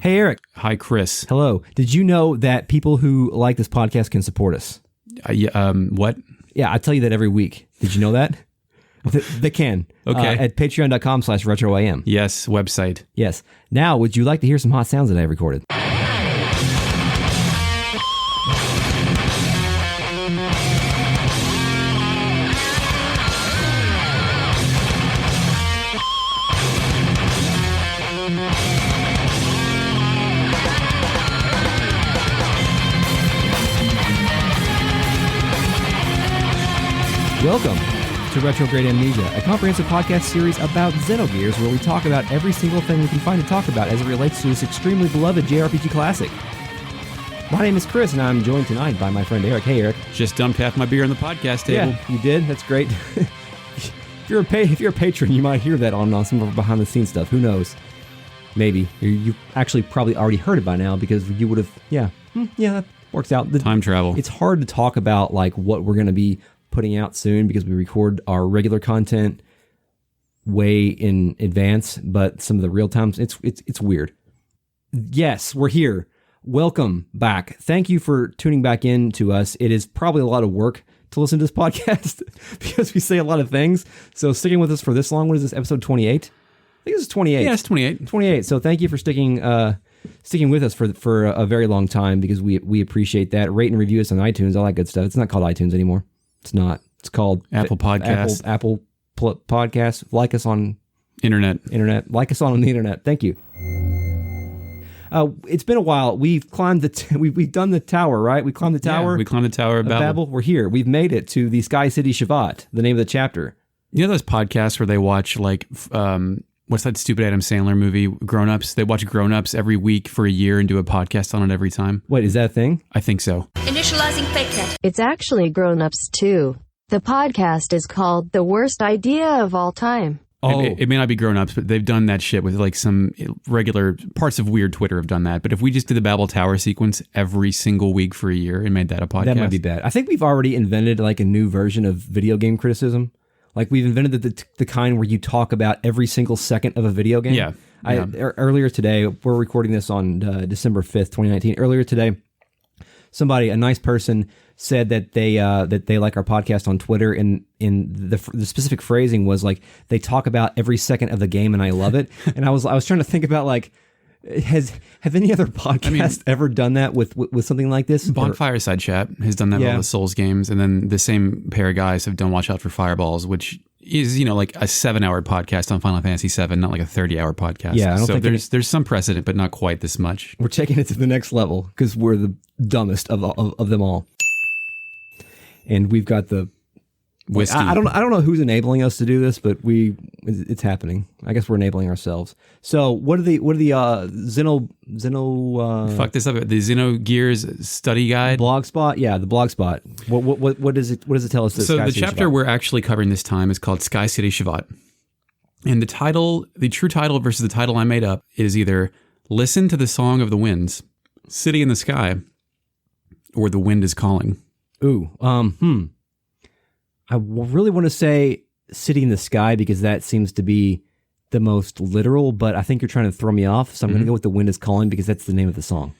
Hey, Eric. Hi, Chris. Hello. Did you know that people who like this podcast can support us? What? Yeah, I tell you that every week. Did you know that? They can. Okay. At patreon.com/retroam. Yes, website. Yes. Now, would you like to hear some hot sounds that I recorded? Welcome to Retrograde Amnesia, a comprehensive podcast series about Xenogears where we talk about every single thing we can find to talk about as it relates to this extremely beloved JRPG classic. My name is Chris, and I'm joined tonight by my friend Eric. Hey, Eric. Just dumped half my beer on the podcast table. Yeah, you did? That's great. If you're a patron, you might hear that on some of our behind-the-scenes stuff. Who knows? Maybe. You actually probably already heard it by now because you would have... Yeah, that works out. Time travel. It's hard to talk about like what we're going to be putting out soon because we record our regular content way in advance, but some of the real times it's weird. Yes, we're here. Welcome back. Thank you for tuning back in to us. It is probably a lot of work to listen to this podcast because we say a lot of things. So sticking with us for this long, what is this, episode 28? I think this is 28. Yeah, it's 28. 28. So thank you for sticking with us for a very long time because we appreciate that. Rate and review us on iTunes, all that good stuff. It's not called iTunes anymore. It's not. It's called Apple Podcasts. Apple Podcasts. Like us on internet. Like us on the internet. Thank you. It's been a while. We've climbed we've done the tower, right? We climbed the tower. Yeah, we climbed the tower of Babel. We're here. We've made it to the Sky City Shevat, the name of the chapter. You know those podcasts where they watch like what's that stupid Adam Sandler movie, Grown Ups? They watch Grown Ups every week for a year and do a podcast on it every time. Wait, is that a thing? I think so. Initializing packet. It's actually Grown Ups too. The podcast is called The Worst Idea of All Time. Oh, It may not be Grown Ups, but they've done that shit with like some regular parts of Weird Twitter have done that. But if we just did the Babel Tower sequence every single week for a year and made that a podcast, that might be bad. I think we've already invented like a new version of video game criticism. Like we've invented the kind where you talk about every single second of a video game. Yeah. Earlier today, we're recording this on December 5th, 2019. Earlier today, a nice person said that they like our podcast on Twitter, and the specific phrasing was like they talk about every second of the game, and I love it. And I was trying to think about like have any other podcast ever done that with something like this? Fireside Chat has done that with all the Souls games, and then the same pair of guys have done Watch Out for Fireballs, which is like a 7-hour podcast on Final Fantasy VII, not like a 30-hour podcast. Yeah, I don't think there's some precedent, but not quite this much. We're taking it to the next level because we're the dumbest of them all, and we've got the whiskey. I don't know who's enabling us to do this, but it's happening. I guess we're enabling ourselves. So what are the Xeno fuck this up, the Xenogears study guide blogspot? Yeah, the blogspot. What does it tell us? So the chapter we're actually covering this time is called Sky City Shevat, and the true title versus the title I made up is either Listen to the Song of the Winds, City in the Sky, or The Wind is Calling. Ooh, I really want to say City in the Sky because that seems to be the most literal, but I think you're trying to throw me off, so I'm going to go with The Wind is Calling because that's the name of the song.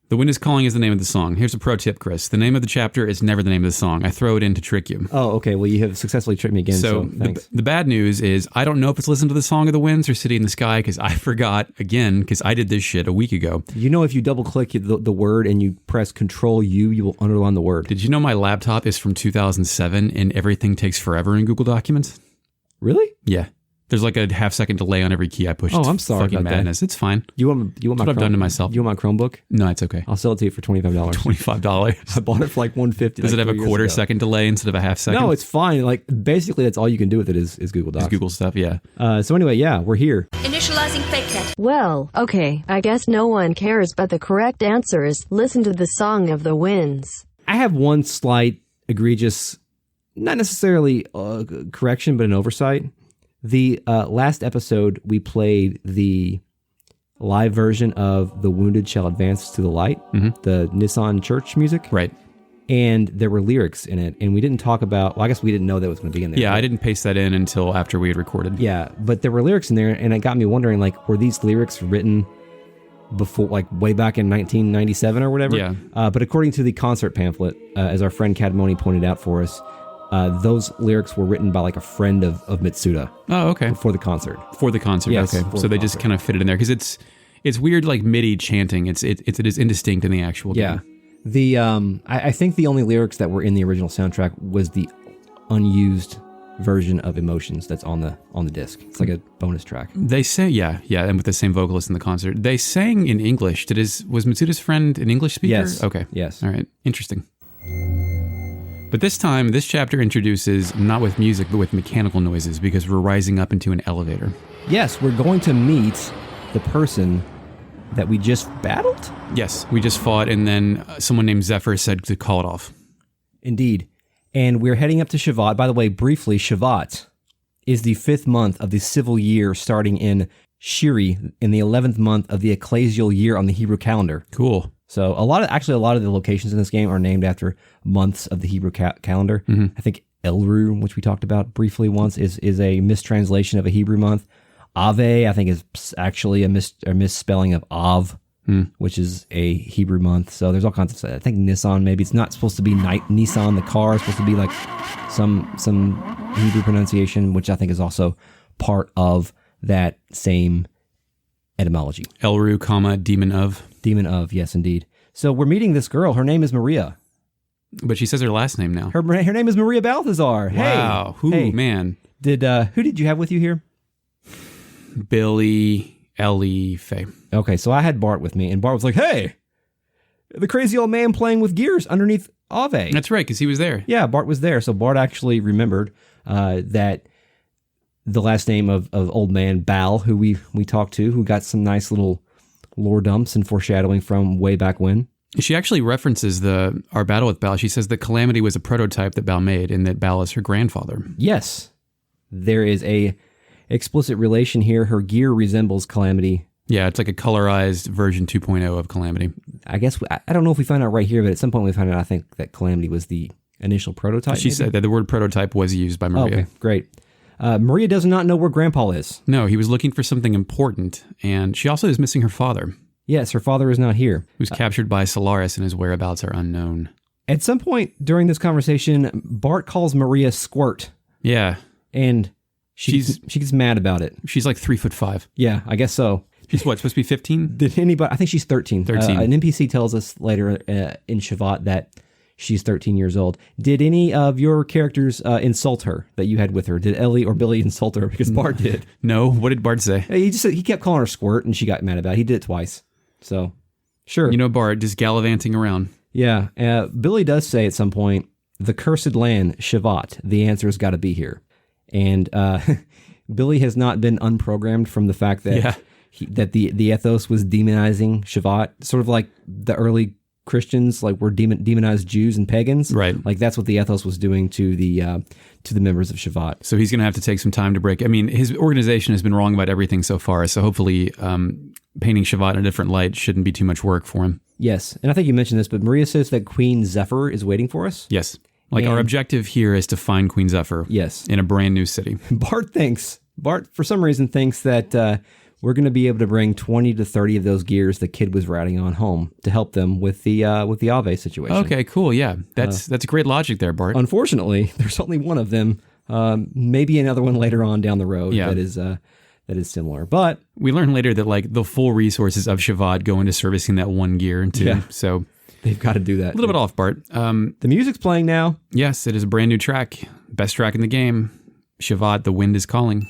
The Wind is Calling is the name of the song. Here's a pro tip, Chris. The name of the chapter is never the name of the song. I throw it in to trick you. Oh, okay. Well, you have successfully tricked me again, so thanks. The bad news is I don't know if it's Listen to the Song of the Winds or City in the Sky because I forgot, again, because I did this shit a week ago. You know, if you double-click the word and you press Control-U, you will underline the word. Did you know my laptop is from 2007 and everything takes forever in Google Documents? Really? Yeah. There's like a half-second delay on every key I push. Oh, I'm sorry fucking about madness. that. It's fine. You want That's what I've done to myself. You want my Chromebook? No, it's okay. I'll sell it to you for $25. $25. I bought it for like $150. Does it have a quarter-second delay instead of a half-second? No, it's fine. Like basically, that's all you can do with it is Google Docs. It's Google stuff, yeah. So anyway, yeah, we're here. Initializing packet. Well, okay, I guess no one cares, but the correct answer is Listen to the Song of the Winds. I have one slight egregious, not necessarily correction, but an oversight. The last episode, we played the live version of The Wounded Shall Advance to the Light, the Nissan Church music. Right. And there were lyrics in it, and we didn't talk about, well, I guess we didn't know that was going to be in there. Yeah, I didn't paste that in until after we had recorded. Yeah, but there were lyrics in there, and it got me wondering, like, were these lyrics written before, like way back in 1997 or whatever. Yeah. But according to the concert pamphlet, as our friend Cadmoni pointed out for us, those lyrics were written by like a friend of Mitsuda. Oh, okay. For the concert. For the concert. Yes, okay. for So the they just concert. kind of fit it in there because it's weird, like MIDI chanting. It is indistinct in the actual game. Yeah. The I think the only lyrics that were in the original soundtrack was the unused version of Emotions that's on the disc. It's like a bonus track. They say, yeah, and with the same vocalist in the concert. They sang in English. Was Mitsuda's friend an English speaker? Yes. Okay. Yes. All right. Interesting. But this time, this chapter introduces not with music, but with mechanical noises because we're rising up into an elevator. Yes, we're going to meet the person that we just battled? Yes, we just fought, and then someone named Zephyr said to call it off. Indeed. And we're heading up to Shevat. By the way, briefly, Shevat is the 5th month of the civil year starting in Shiri in the 11th month of the ecclesial year on the Hebrew calendar. Cool. So a lot of the locations in this game are named after months of the Hebrew calendar. Mm-hmm. I think Elru, which we talked about briefly once, is a mistranslation of a Hebrew month. Ave, I think, is actually a misspelling of Av, which is a Hebrew month. So there's all kinds of stuff. I think Nissan, maybe it's not supposed to be Nissan, the car. It's supposed to be like some Hebrew pronunciation, which I think is also part of that same etymology. Elru, demon of. Demon of, yes, indeed. So we're meeting this girl. Her name is Maria. But she says her last name now. Her name is Maria Balthazar. Wow. Hey, man. Who did you have with you here? Billy, Ellie, Faye. Okay, so I had Bart with me, and Bart was like, "Hey, the crazy old man playing with gears underneath Ave." That's right, because he was there. Yeah, Bart was there. So Bart actually remembered that the last name of old man Bal, who we talked to, who got some nice little lore dumps and foreshadowing from way back when. She actually references our battle with Bal. She says that Calamity was a prototype that Bal made and that Bal is her grandfather. Yes. There is a explicit relation here. Her gear resembles Calamity. Yeah, it's like a colorized version 2.0 of Calamity. I guess, I don't know if we find out right here, but at some point we find out, I think, that Calamity was the initial prototype. She maybe? said that the word prototype was used by Maria. Okay, great. Maria does not know where Grandpa is. No, he was looking for something important, and she also is missing her father. Yes, her father is not here. Who's captured by Solaris and his whereabouts are unknown. At some point during this conversation, Bart calls Maria Squirt. Yeah. And she gets mad about it. She's like 3'5". Yeah, I guess so. She's what, supposed to be 15? Did anybody? I think she's 13. 13. An NPC tells us later in Shevat that she's 13 years old. Did any of your characters insult her that you had with her? Did Ellie or Billy insult her? Because Bart did. No. What did Bart say? He kept calling her Squirt, and she got mad about it. He did it twice. So, sure. You know, Bart just gallivanting around. Yeah. Billy does say at some point, the cursed land, Shevat, the answer's got to be here. And Billy has not been unprogrammed from the fact that that the ethos was demonizing Shevat, sort of like the early Christians, like were demonized Jews and pagans. Right. Like that's what the ethos was doing to the members of Shevat. So he's going to have to take some time to break. I mean, his organization has been wrong about everything so far. So hopefully painting Shevat in a different light shouldn't be too much work for him. Yes. And I think you mentioned this, but Maria says that Queen Zephyr is waiting for us. Yes. Like our objective here is to find Queen Zephyr. Yes. In a brand new city. Bart, for some reason, thinks that we're going to be able to bring 20 to 30 of those gears the kid was riding on home to help them with the Ave situation. Okay, cool. Yeah, that's great logic there, Bart. Unfortunately, there's only one of them. Maybe another one later on down the road that is similar. But we learn later that like the full resources of Shevat go into servicing that one gear too. Yeah. So they've got to do that. A little bit off, Bart. The music's playing now. Yes, it is a brand new track. Best track in the game. Shevat, The Wind is Calling.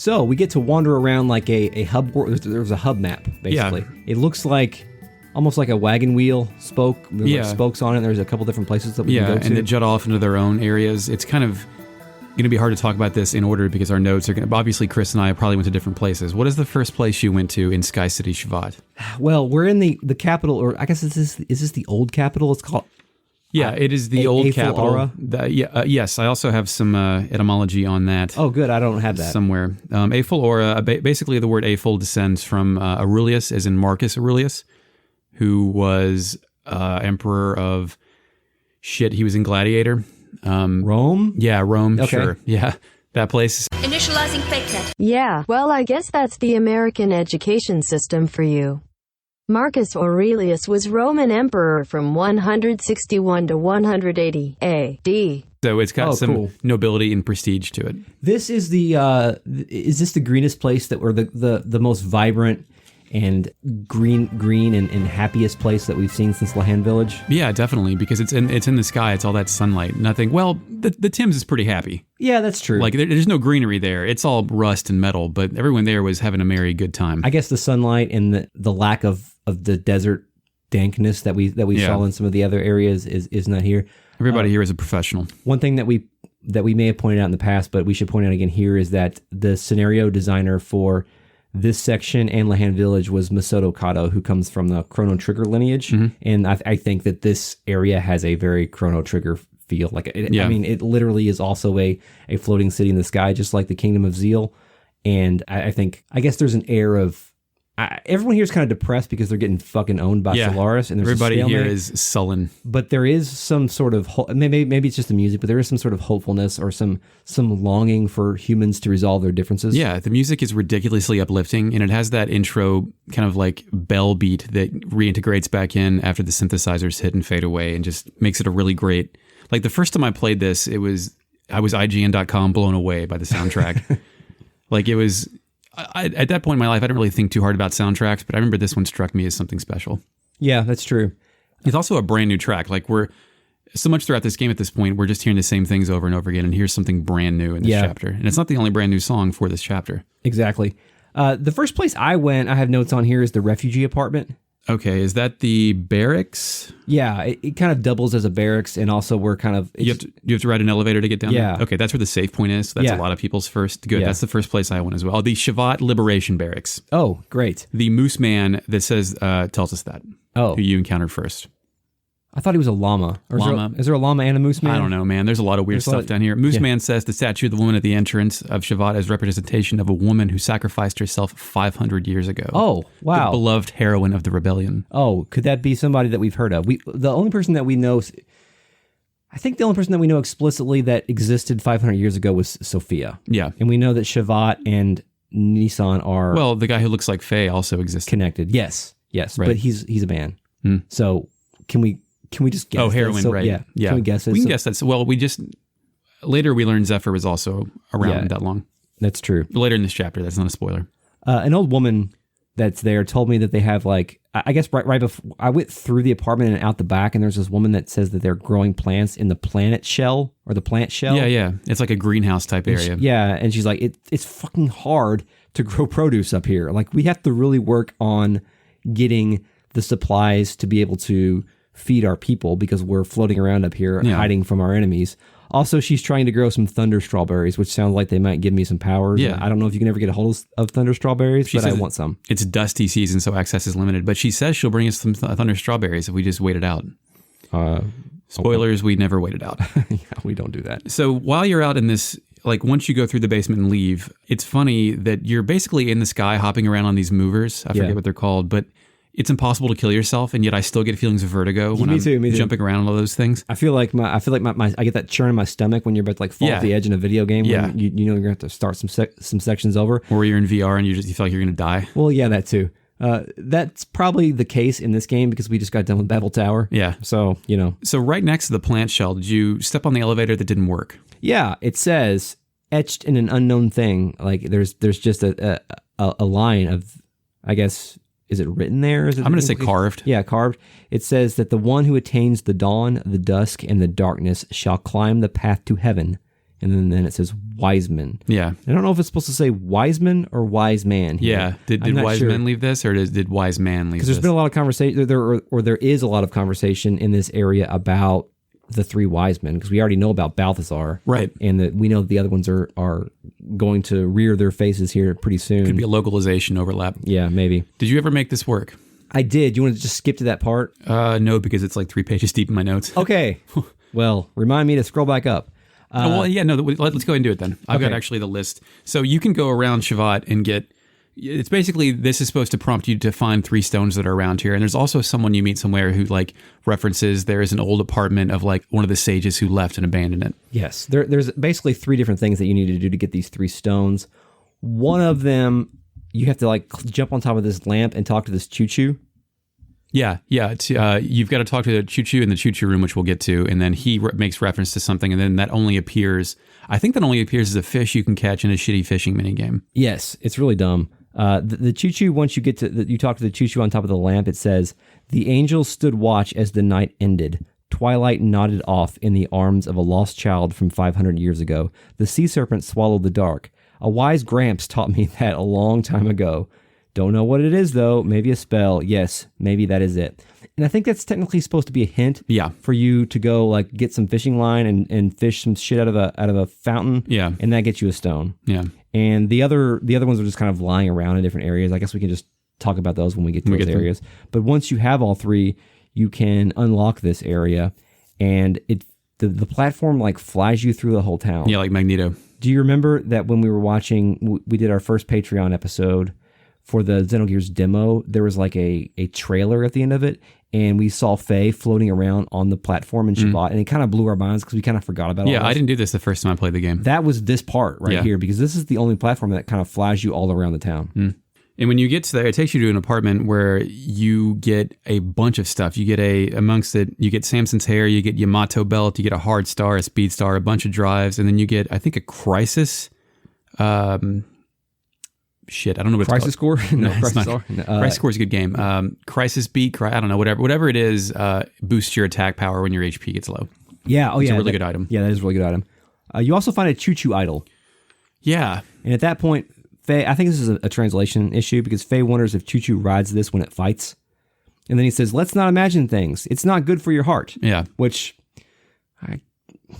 So we get to wander around like a hub. There's a hub map, basically. Yeah. It looks like almost like a wagon wheel spoke. There's like spokes on it. There's a couple different places that we can go to. And they jut off into their own areas. It's kind of going to be hard to talk about this in order because our notes are going to... Obviously, Chris and I probably went to different places. What is the first place you went to in Sky City Shevat? Well, we're in the capital, or I guess is this the old capital? It's called... Yeah, it is the old capital. Aura? Yes, I also have some etymology on that. Oh, good. I don't have that. Somewhere. Aphel Aura, basically the word Aphel descends from Aurelius, as in Marcus Aurelius, who was emperor of... he was in Gladiator. Rome? Yeah, Rome, okay. Sure. Yeah, that place. Initializing fake net. Yeah, well, I guess that's the American education system for you. Marcus Aurelius was Roman emperor from 161 to 180 AD. So it's got some cool. nobility and prestige to it. This is is this the greenest place or the most vibrant and green and happiest place that we've seen since Lahan Village? Yeah, definitely, because it's in the sky. It's all that sunlight. Nothing. Well, the Thames is pretty happy. Yeah, that's true. Like there's no greenery there. It's all rust and metal, but everyone there was having a merry good time. I guess the sunlight and the lack of the desert dankness that we saw in some of the other areas is not here. Everybody here is a professional. One thing that we may have pointed out in the past, but we should point out again here, is that the scenario designer for this section and Lahan Village was Masato Kato, who comes from the Chrono Trigger lineage. Mm-hmm. And I think that this area has a very Chrono Trigger feel. Like I mean, it literally is also a floating city in the sky, just like the Kingdom of Zeal. And I guess there's an air of... everyone here is kind of depressed because they're getting fucking owned by Solaris, and there's everybody here is sullen. But there is some sort of maybe it's just the music, but there is some sort of hopefulness or some longing for humans to resolve their differences. Yeah, the music is ridiculously uplifting, and it has that intro kind of like bell beat that reintegrates back in after the synthesizers hit and fade away, and just makes it a really great. Like the first time I played this, I was IGN.com blown away by the soundtrack. Like it was. At that point in my life, I didn't really think too hard about soundtracks, but I remember this one struck me as something special. Yeah, that's true. It's also a brand new track. Like we're so much throughout this game at this point, we're just hearing the same things over and over again, and here's something brand new in this chapter. And it's not the only brand new song for this chapter. Exactly. The first place I went, I have notes on here, is the refugee apartment. Okay, is that the barracks? Yeah, it kind of doubles as a barracks, and also we're kind of... You have to ride an elevator to get down there? Okay, that's where the save point is. That's a lot of people's first. Good, that's the first place I went as well. Oh, the Shevat Liberation Barracks. Oh, great. The moose man that says tells us that. Oh. Who you encountered first. I thought he was a llama. Is there a llama and a moose man? I don't know, man. There's a lot of weird stuff down here. Moose man says the statue of the woman at the entrance of Shevat is representation of a woman who sacrificed herself 500 years ago. Oh, wow. The beloved heroine of the rebellion. Oh, could that be somebody that we've heard of? The only person that we know explicitly that existed 500 years ago was Sophia. Yeah. And we know that Shevat and Nissan are... Well, the guy who looks like Faye also exists. Connected. Yes. Right. But he's a man. Hmm. So can we just guess? Oh, heroin, right. Yeah. Can we guess it? We can guess that. Well, later we learned Zephyr was also around that long. That's true. Later in this chapter, that's not a spoiler. An old woman that's there told me that they have I guess right before I went through the apartment and out the back, and there's this woman that says that they're growing plants in the planet shell or the plant shell. Yeah. It's like a greenhouse type area. And she's like, it's fucking hard to grow produce up here. Like we have to really work on getting the supplies to be able to feed our people because we're floating around up here hiding from our enemies. Also, she's trying to grow some thunder strawberries, which sounds like they might give me some powers. Yeah. I don't know if you can ever get a hold of thunder strawberries, but I want some. It's dusty season, so access is limited. But she says she'll bring us some thunder strawberries if we just wait it out. Spoilers, we never waited out. Yeah, we don't do that. So while you're out in this, like once you go through the basement and leave, it's funny that you're basically in the sky hopping around on these movers. I forget what they're called, but it's impossible to kill yourself, and yet I still get feelings of vertigo when I'm jumping around on all those things. I feel like I get that churn in my stomach when you're about to fall off the edge in a video game. Yeah. When you know you're going to have to start some sections over. Or you're in VR and you feel like you're going to die. Well, yeah, that too. That's probably the case in this game because we just got done with Babel Tower. Yeah. So, So right next to the plant shell, did you step on the elevator that didn't work? Yeah, it says, etched in an unknown thing. Like there's just a line of, I guess... Is it written there? I'm going to say carved. Yeah, carved. It says that the one who attains the dawn, the dusk, and the darkness shall climb the path to heaven and then it says Wiseman. Yeah. I don't know if it's supposed to say Wiseman or Wise Man here. Yeah. Did Wise Man leave this, or did Wise Man leave this? Because there's been a lot of conversation, there is a lot of conversation in this area about the three wise men, because we already know about Balthazar. Right. And that we know that the other ones are going to rear their faces here pretty soon. Could be a localization overlap. Yeah, maybe. Did you ever make this work? I did. You want to just skip to that part? No, because it's like 3 pages deep in my notes. Okay. Well, remind me to scroll back up. Let's go ahead and do it then. I've got actually the list. So you can go around Shevat and get... It's basically, this is supposed to prompt you to find 3 stones that are around here. And there's also someone you meet somewhere who like references there is an old apartment of like one of the sages who left and abandoned it. Yes. There's basically 3 different things that you need to do to get these 3 stones. One of them, you have to like jump on top of this lamp and talk to this Chu-Chu. Yeah. You've got to talk to the Chu-Chu in the Chu-Chu room, which we'll get to. And then he makes reference to something. And then that only appears as a fish you can catch in a shitty fishing minigame. Yes. It's really dumb. The Chu-Chu, once you get to you talk to the Chu-Chu on top of the lamp, it says, "The angels stood watch as the night ended. Twilight nodded off in the arms of a lost child from 500 years ago. The sea serpent swallowed the dark. A wise Gramps taught me that a long time ago. Don't know what it is, though. Maybe a spell. Yes, maybe that is it." And I think that's technically supposed to be a hint for you to go like get some fishing line and fish some shit out of a fountain. Yeah. And that gets you a stone. Yeah. And the other ones are just kind of lying around in different areas. I guess we can just talk about those when we get to those areas. But once you have all 3, you can unlock this area, and the platform like flies you through the whole town. Yeah, like Magneto. Do you remember that when we were watching, we did our first Patreon episode for the Xenogears demo, there was like a trailer at the end of it, and we saw Faye floating around on the platform in Shevat, and it kind of blew our minds because we kind of forgot about it. Yeah, I didn't do this the first time I played the game. That was this part here, because this is the only platform that kind of flies you all around the town. And when you get to there, it takes you to an apartment where you get a bunch of stuff. You get you get Samson's hair, you get Yamato belt, you get a hard star, a speed star, a bunch of drives, and then you get, I think, a crisis. Shit, I don't know what Crisis it's called. Score? No, Crisis Score. Crisis Score is a good game. Crisis Beat, I don't know, whatever it is, boosts your attack power when your HP gets low. Yeah, It's a really good item. Yeah, that is a really good item. You also find a Chu-Chu idol. Yeah. And at that point, Faye, I think this is a translation issue, because Faye wonders if Chu-Chu rides this when it fights. And then he says, "Let's not imagine things. It's not good for your heart." Yeah. Which,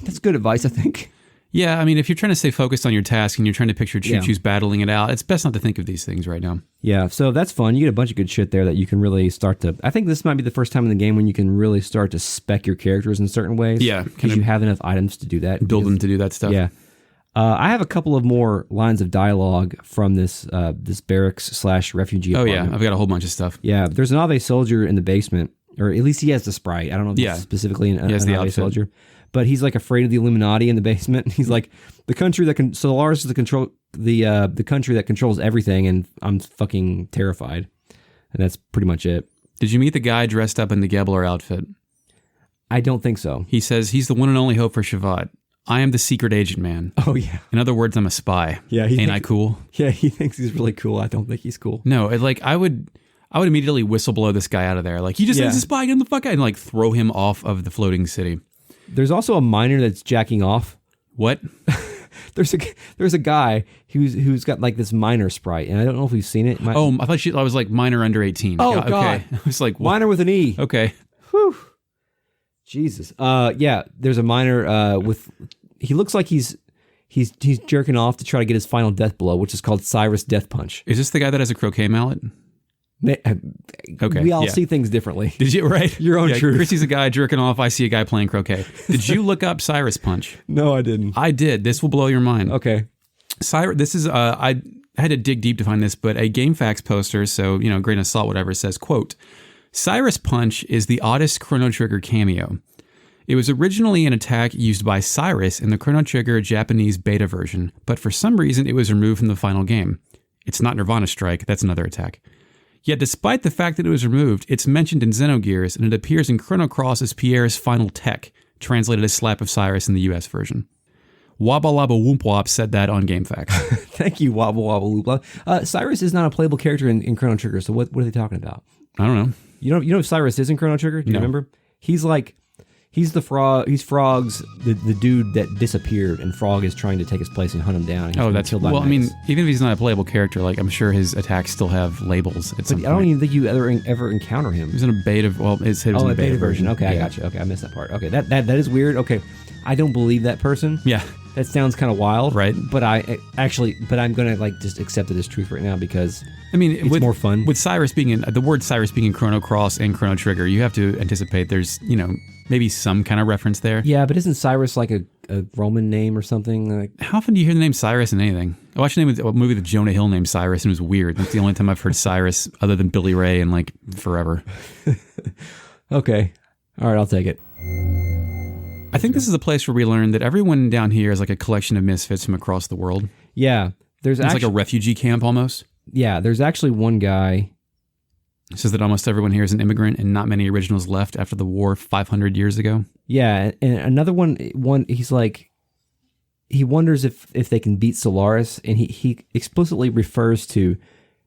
that's good advice, I think. Yeah, I mean, if you're trying to stay focused on your task and you're trying to picture Chu-Chu's battling it out, it's best not to think of these things right now. Yeah, so that's fun. You get a bunch of good shit there that you can really start to... I think this might be the first time in the game when you can really start to spec your characters in certain ways. Yeah. Because you have enough items to do that. Build them to do that stuff. Yeah. I have a couple of more lines of dialogue from this barracks/refugee apartment. Oh, yeah. I've got a whole bunch of stuff. Yeah, there's an Ave soldier in the basement, or at least he has the sprite. I don't know if it's specifically an Ave soldier. But he's like afraid of the Illuminati in the basement. He's like, the country that can... Solaris is the country that controls everything, and I'm fucking terrified. And that's pretty much it. Did you meet the guy dressed up in the Gebler outfit? I don't think so. He says he's the one and only hope for Shevat. I am the secret agent man. Oh, yeah. In other words, I'm a spy. Yeah. Ain't I cool? Yeah, he thinks he's really cool. I don't think he's cool. No, I would immediately whistleblow this guy out of there. Like, he just thinks he's a spy, get him the fuck out, and like throw him off of the floating city. There's also a miner that's jacking off. What? There's a guy who's got like this miner sprite, and I don't know if we've seen it. I thought I was like minor under 18. Oh, God. God. Okay. I was like, what? Miner with an E. Okay. Whew. Jesus. Yeah, there's a miner with... He looks like he's jerking off to try to get his final death blow, which is called Cyrus Death Punch. Is this the guy that has a croquet mallet? Okay. We all see things differently. Did you? Right. Your own truth. Chrissy's a guy jerking off. I see a guy playing croquet. Did you look up Cyrus Punch? No, I didn't. I did. This will blow your mind. Okay. This is I had to dig deep to find this, but a GameFAQs poster, so grain of salt, whatever, says, quote, "Cyrus Punch is the oddest Chrono Trigger cameo. It was originally an attack used by Cyrus in the Chrono Trigger Japanese beta version, but for some reason it was removed from the final game. It's not Nirvana Strike, that's another attack. Yet despite the fact that it was removed, it's mentioned in Xenogears, and it appears in Chrono Cross as Pierre's final tech, translated as Slap of Cyrus in the US version. Wabba Labba Whoop Wop said that on GameFAQs." Thank you, Wabba Wabba Whoop Wop. Cyrus is not a playable character in Chrono Trigger, so what are they talking about? I don't know. You know who Cyrus is in Chrono Trigger? Do you remember? He's He's the frog. He's Frog's the dude that disappeared, and Frog is trying to take his place and hunt him down. Oh, that's killed by well. I mean, Magus. even if he's not a playable character, like I'm sure his attacks still have labels. At some But I don't point. even think you ever encounter him. He was in a beta. Well, it said it was in Oh, a a beta version. Okay, I Yeah. got you. Okay, I missed that part. Okay, that is weird. Okay, I don't believe that person. Yeah. That sounds kind of wild, Right. But I'm gonna like just accept it as truth right now because I mean, it's more fun. with Cyrus being in the word Cyrus being in Chrono Cross and Chrono Trigger. You have to anticipate there's maybe some kind of reference there. Yeah, but isn't Cyrus like a Roman name or something? Like, How often do you hear the name Cyrus in anything? I watched a movie with Jonah Hill named Cyrus, and it was weird. That's the only time I've heard Cyrus other than Billy Ray in like forever. okay, all right, I'll take it. I think this is a place where we learn that everyone down here is like a collection of misfits from across the world. Yeah, It's like a refugee camp almost. there's actually one guy. It says that almost everyone here is an immigrant and not many originals left after the war 500 years ago. Yeah, and another one he's like, he wonders if they can beat Solaris, and he explicitly refers to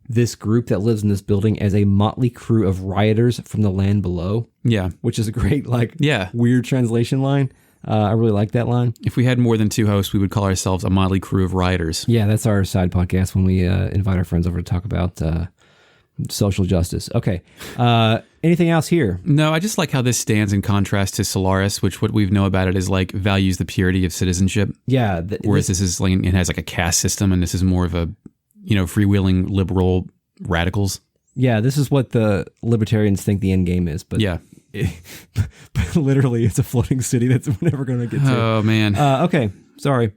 this group that lives in this building as a motley crew of rioters from the land below, Yeah. which is a great Yeah. weird translation line. I really like that line. If we had more than two hosts, we would call ourselves a motley crew of rioters. Yeah, that's our side podcast when we invite our friends over to talk about social justice. Okay. Anything else here? No, I just like how this stands in contrast to Solaris, which what we know about it is like values the purity of citizenship. Yeah. Whereas this is like, it has like a caste system, and this is more of a, freewheeling liberal radicals. Yeah, this is what the libertarians think the end game is. But Yeah. but literally, it's a floating city that's we're never going to get to. Oh, man. Okay, sorry.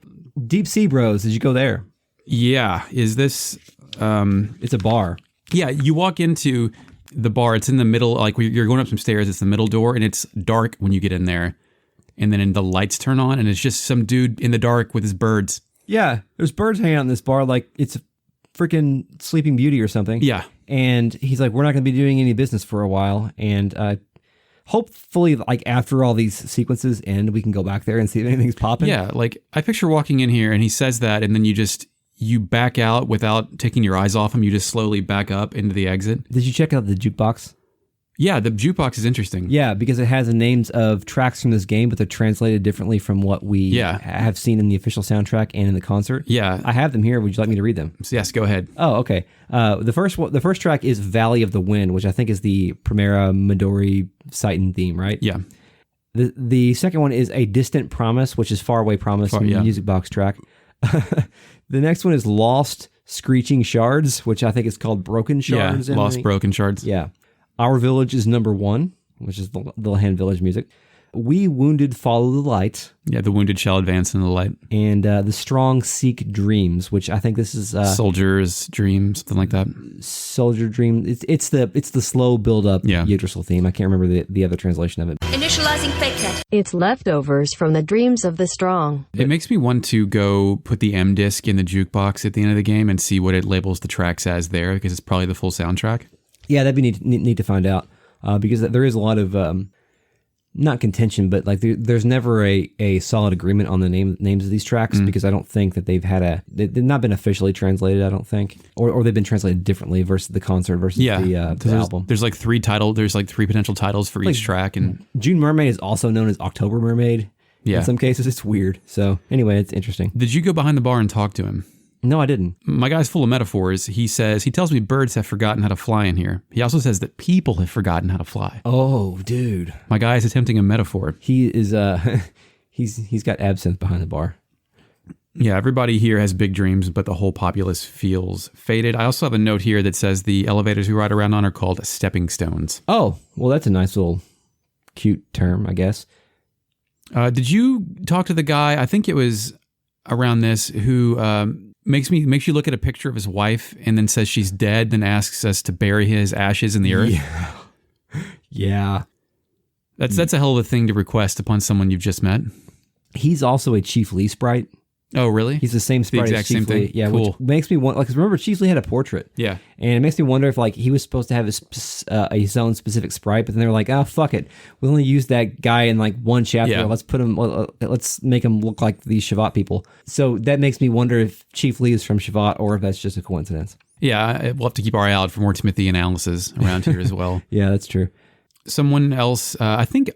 Deep Sea Bros, did you go there? Yeah. Is this... It's a bar. Yeah, you walk into the bar. It's in the middle. Like you're going up some stairs. It's the middle door, and it's dark when you get in there. And then the lights turn on, and it's just some dude in the dark with his birds. Yeah, there's birds hanging out in this bar like it's freaking Sleeping Beauty or something. Yeah. And he's like, we're not going to be doing any business for a while. And hopefully, like after all these sequences end, we can go back there and see if anything's popping. Yeah, like I picture walking in here, and he says that, and then you back out without taking your eyes off him. You just slowly back up into the exit. Did you check out the jukebox? Yeah, the jukebox is interesting. Yeah, because it has the names of tracks from this game, but they're translated differently from what we have seen in the official soundtrack and in the concert. Yeah. I have them here. Would you like me to read them? So yes, go ahead. Oh, okay. The first track is Valley of the Wind, which I think is the Primera Midori Saiton theme, right? Yeah. The second one is A Distant Promise, which is Faraway Promise, music box track. The next one is Lost Screeching Shards, which I think is called Broken Shards. Yeah, Lost Broken Shards. Yeah. Our Village is number 1, which is the Hand Village music. We Wounded Follow the Light. Yeah, the wounded shall advance in the light. And The Strong Seek Dreams, which I think this is... Soldier's Dream, something like that. Soldier Dream. It's the slow build-up Yggdrasil theme. I can't remember the other translation of it. Initializing FakeNet. It's leftovers from the dreams of the strong. It makes me want to go put the M disc in the jukebox at the end of the game and see what it labels the tracks as there, because it's probably the full soundtrack. Yeah, that'd be neat to find out, because there is a lot of not contention, but like there's never a solid agreement on the names of these tracks, because I don't think that they've not been officially translated. I don't think, or they've been translated differently versus the concert versus the album. There's like three potential titles for each track, and June Mermaid is also known as October Mermaid. Yeah. In some cases, it's weird. So anyway, it's interesting. Did you go behind the bar and talk to him? No, I didn't. My guy's full of metaphors. He tells me birds have forgotten how to fly in here. He also says that people have forgotten how to fly. Oh, dude. My guy is attempting a metaphor. He is, he's got absinthe behind the bar. Yeah, everybody here has big dreams, but the whole populace feels faded. I also have a note here that says the elevators we ride around on are called stepping stones. Oh, well, that's a nice little cute term, I guess. Did you talk to the guy, I think it was around this, who makes you look at a picture of his wife and then says she's dead, then asks us to bury his ashes in the earth? Yeah. That's a hell of a thing to request upon someone you've just met. He's also a Chief Lee sprite. Oh, really? He's the same sprite exact as Chief same thing? Lee. Yeah, Cool. which makes me wonder, because remember, Chief Lee had a portrait. Yeah. And it makes me wonder if like he was supposed to have his own specific sprite, but then they were like, oh, fuck it. We only used that guy in like one chapter. Yeah. Let's make him look like these Shevat people. So that makes me wonder if Chief Lee is from Shevat or if that's just a coincidence. Yeah, we'll have to keep our eye out for more Timothy analysis around here as well. Yeah, that's true. Someone else, I think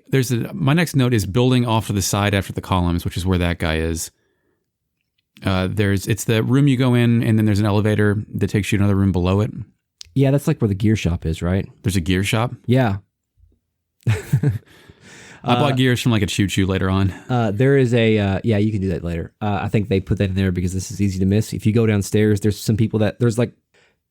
my next note is building off to the side after the columns, which is where that guy is. It's the room you go in, and then there's an elevator that takes you to another room below it. Yeah, that's like where the gear shop is, right? There's a gear shop? Yeah. I bought gears from like a Chu-Chu later on. There is yeah, you can do that later. I think they put that in there because this is easy to miss. If you go downstairs, there's some people there's like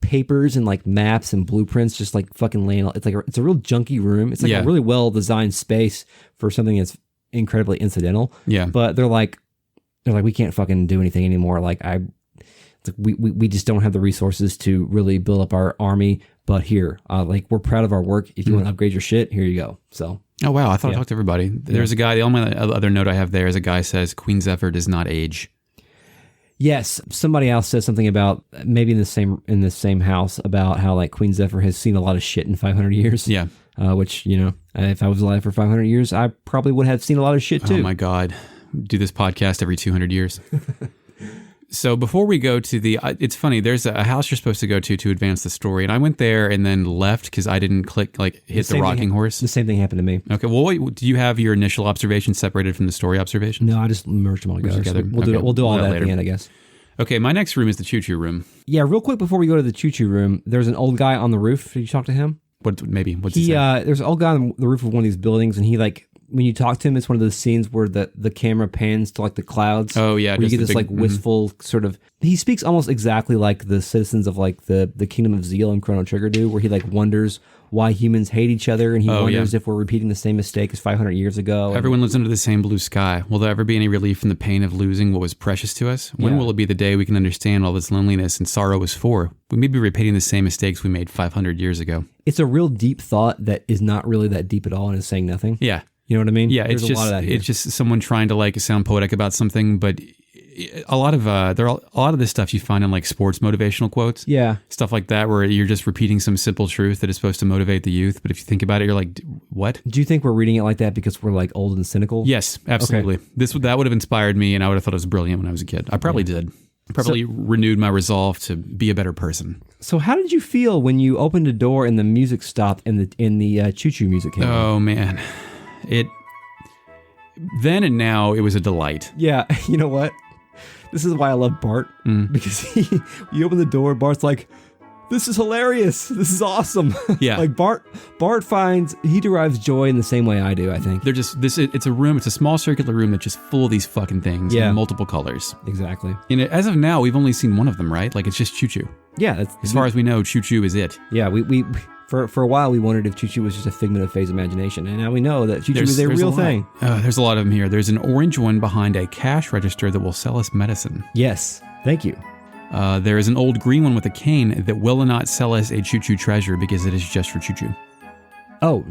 papers and like maps and blueprints just like fucking laying. It's like it's a real junky room. It's like a really well designed space for something that's incredibly incidental. Yeah. But they're like we can't fucking do anything anymore. Like we just don't have the resources to really build up our army. But here, like we're proud of our work. If you want to upgrade your shit, here you go. So. Oh, wow. I thought I talked to everybody. There's a guy, the only other note I have there is a guy says, Queen Zephyr does not age. Yes. Somebody else says something about, maybe in the same house, about how like Queen Zephyr has seen a lot of shit in 500 years. Yeah. Which, you know, if I was alive for 500 years, I probably would have seen a lot of shit too. Oh my God. Do this podcast every 200 years. So before we go to it's funny, there's a house you're supposed to go to advance the story. And I went there and then left because I didn't hit the rocking horse. The same thing happened to me. Okay. Well, wait, do you have your initial observations separated from the story observations? No, I just merged them all together. We'll do all that at the end, I guess. Okay. My next room is the Chu-Chu room. Yeah. Real quick before we go to the Chu-Chu room, there's an old guy on the roof. Did you talk to him? What's he say? There's an old guy on the roof of one of these buildings, and he like, when you talk to him, it's one of those scenes where the camera pans to like the clouds. Oh yeah, where you get this like wistful sort of. He speaks almost exactly like the citizens of like the Kingdom of Zeal and Chrono Trigger do, where he like wonders why humans hate each other, and he wonders if we're repeating the same mistake as 500 years ago. Everyone lives under the same blue sky. Will there ever be any relief from the pain of losing what was precious to us? When will it be the day we can understand all this loneliness and sorrow is for? We may be repeating the same mistakes we made 500 years ago. It's a real deep thought that is not really that deep at all and is saying nothing. Yeah. You know what I mean? Yeah, it's just someone trying to like sound poetic about something, but a lot of this stuff you find in like sports motivational quotes. Yeah. Stuff like that where you're just repeating some simple truth that is supposed to motivate the youth, but if you think about it, you're like, what? Do you think we're reading it like that because we're like old and cynical? Yes, absolutely. Okay. That would have inspired me, and I would have thought it was brilliant when I was a kid. I probably did. Probably renewed my resolve to be a better person. So how did you feel when you opened a door and the music stopped and the Chu-Chu music came on? Oh man. Then and now, it was a delight. Yeah, you know what? This is why I love Bart, because you open the door, Bart's like, this is hilarious. This is awesome. Yeah. Like Bart he derives joy in the same way I do, I think. They're just, it's a room, it's a small circular room that's just full of these fucking things in multiple colors. Exactly. And as of now, we've only seen one of them, right? Like it's just Chu-Chu. Yeah. As far as we know, Chu-Chu is it. Yeah, we For a while, we wondered if Chu-Chu was just a figment of Faye's imagination, and now we know that Chu-Chu is a real thing. There's a lot of them here. There's an orange one behind a cash register that will sell us medicine. Yes, thank you. There is an old green one with a cane that will not sell us a Chu-Chu treasure because it is just for Chu-Chu. Oh,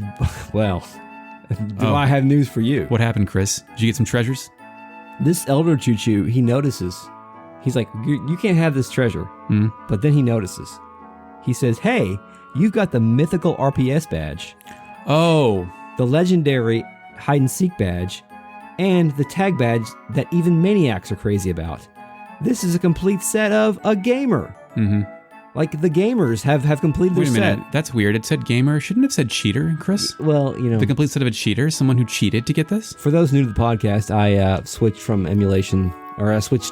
well, I have news for you. What happened, Chris? Did you get some treasures? This elder Chu-Chu, he notices. He's like, you can't have this treasure. But then he notices. He says, hey, you've got the mythical RPS badge. Oh. The legendary hide and seek badge. And the tag badge that even maniacs are crazy about. This is a complete set of a gamer. Mm-hmm. Like the gamers have completed their set. Wait a minute, that's weird. It said gamer. Shouldn't it have said cheater, Chris? Well, you know. The complete set of a cheater? Someone who cheated to get this? For those new to the podcast, I switched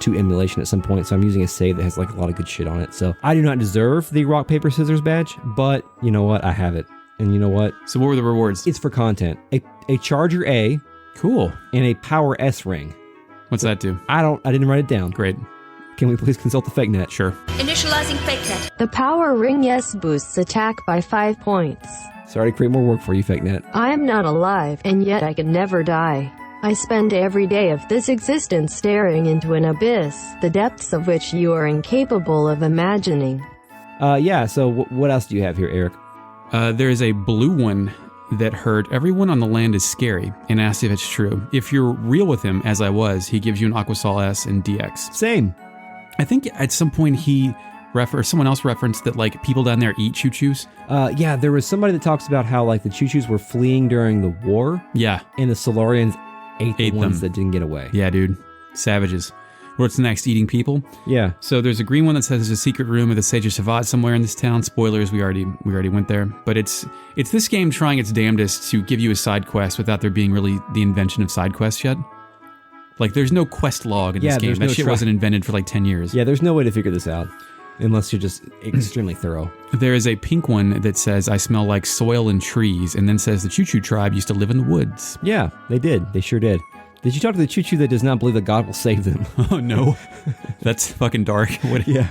to emulation at some point, so I'm using a save that has like a lot of good shit on it. So I do not deserve the rock, paper, scissors badge, but you know what? I have it. And you know what? So what were the rewards? It's for content. A Charger A. Cool. And a Power S ring. What's that do? I didn't write it down. Great. Can we please consult the fake net? Sure. Initializing fake net. The Power Ring yes boosts attack by 5 points. Sorry to create more work for you, fake net. I am not alive, and yet I can never die. I spend every day of this existence staring into an abyss, the depths of which you are incapable of imagining. Yeah, so what else do you have here, Eric? There is a blue one that heard everyone on the land is scary and asked if it's true. If you're real with him, as I was, he gives you an Aquasol S and DX. Same. I think at some point someone else referenced that like people down there eat Chu-Chus. Yeah, there was somebody that talks about how like the Chu-Chus were fleeing during the war. Yeah. And the Solarians ate the ones that didn't get away. Yeah, dude. Savages. What's next? Eating people? Yeah. So there's a green one that says there's a secret room of the Sage of Shevat somewhere in this town. Spoilers, we already went there. But it's this game trying its damnedest to give you a side quest without there being really the invention of side quests yet. Like, there's no quest log in this game. That shit wasn't invented for like 10 years. Yeah, there's no way to figure this out unless you're just extremely thorough. There is a pink one that says, I smell like soil and trees, and then says the Chu-Chu tribe used to live in the woods. Yeah, they did. They sure did. Did you talk to the Chu-Chu that does not believe that God will save them? Oh, no. That's fucking dark. Yeah.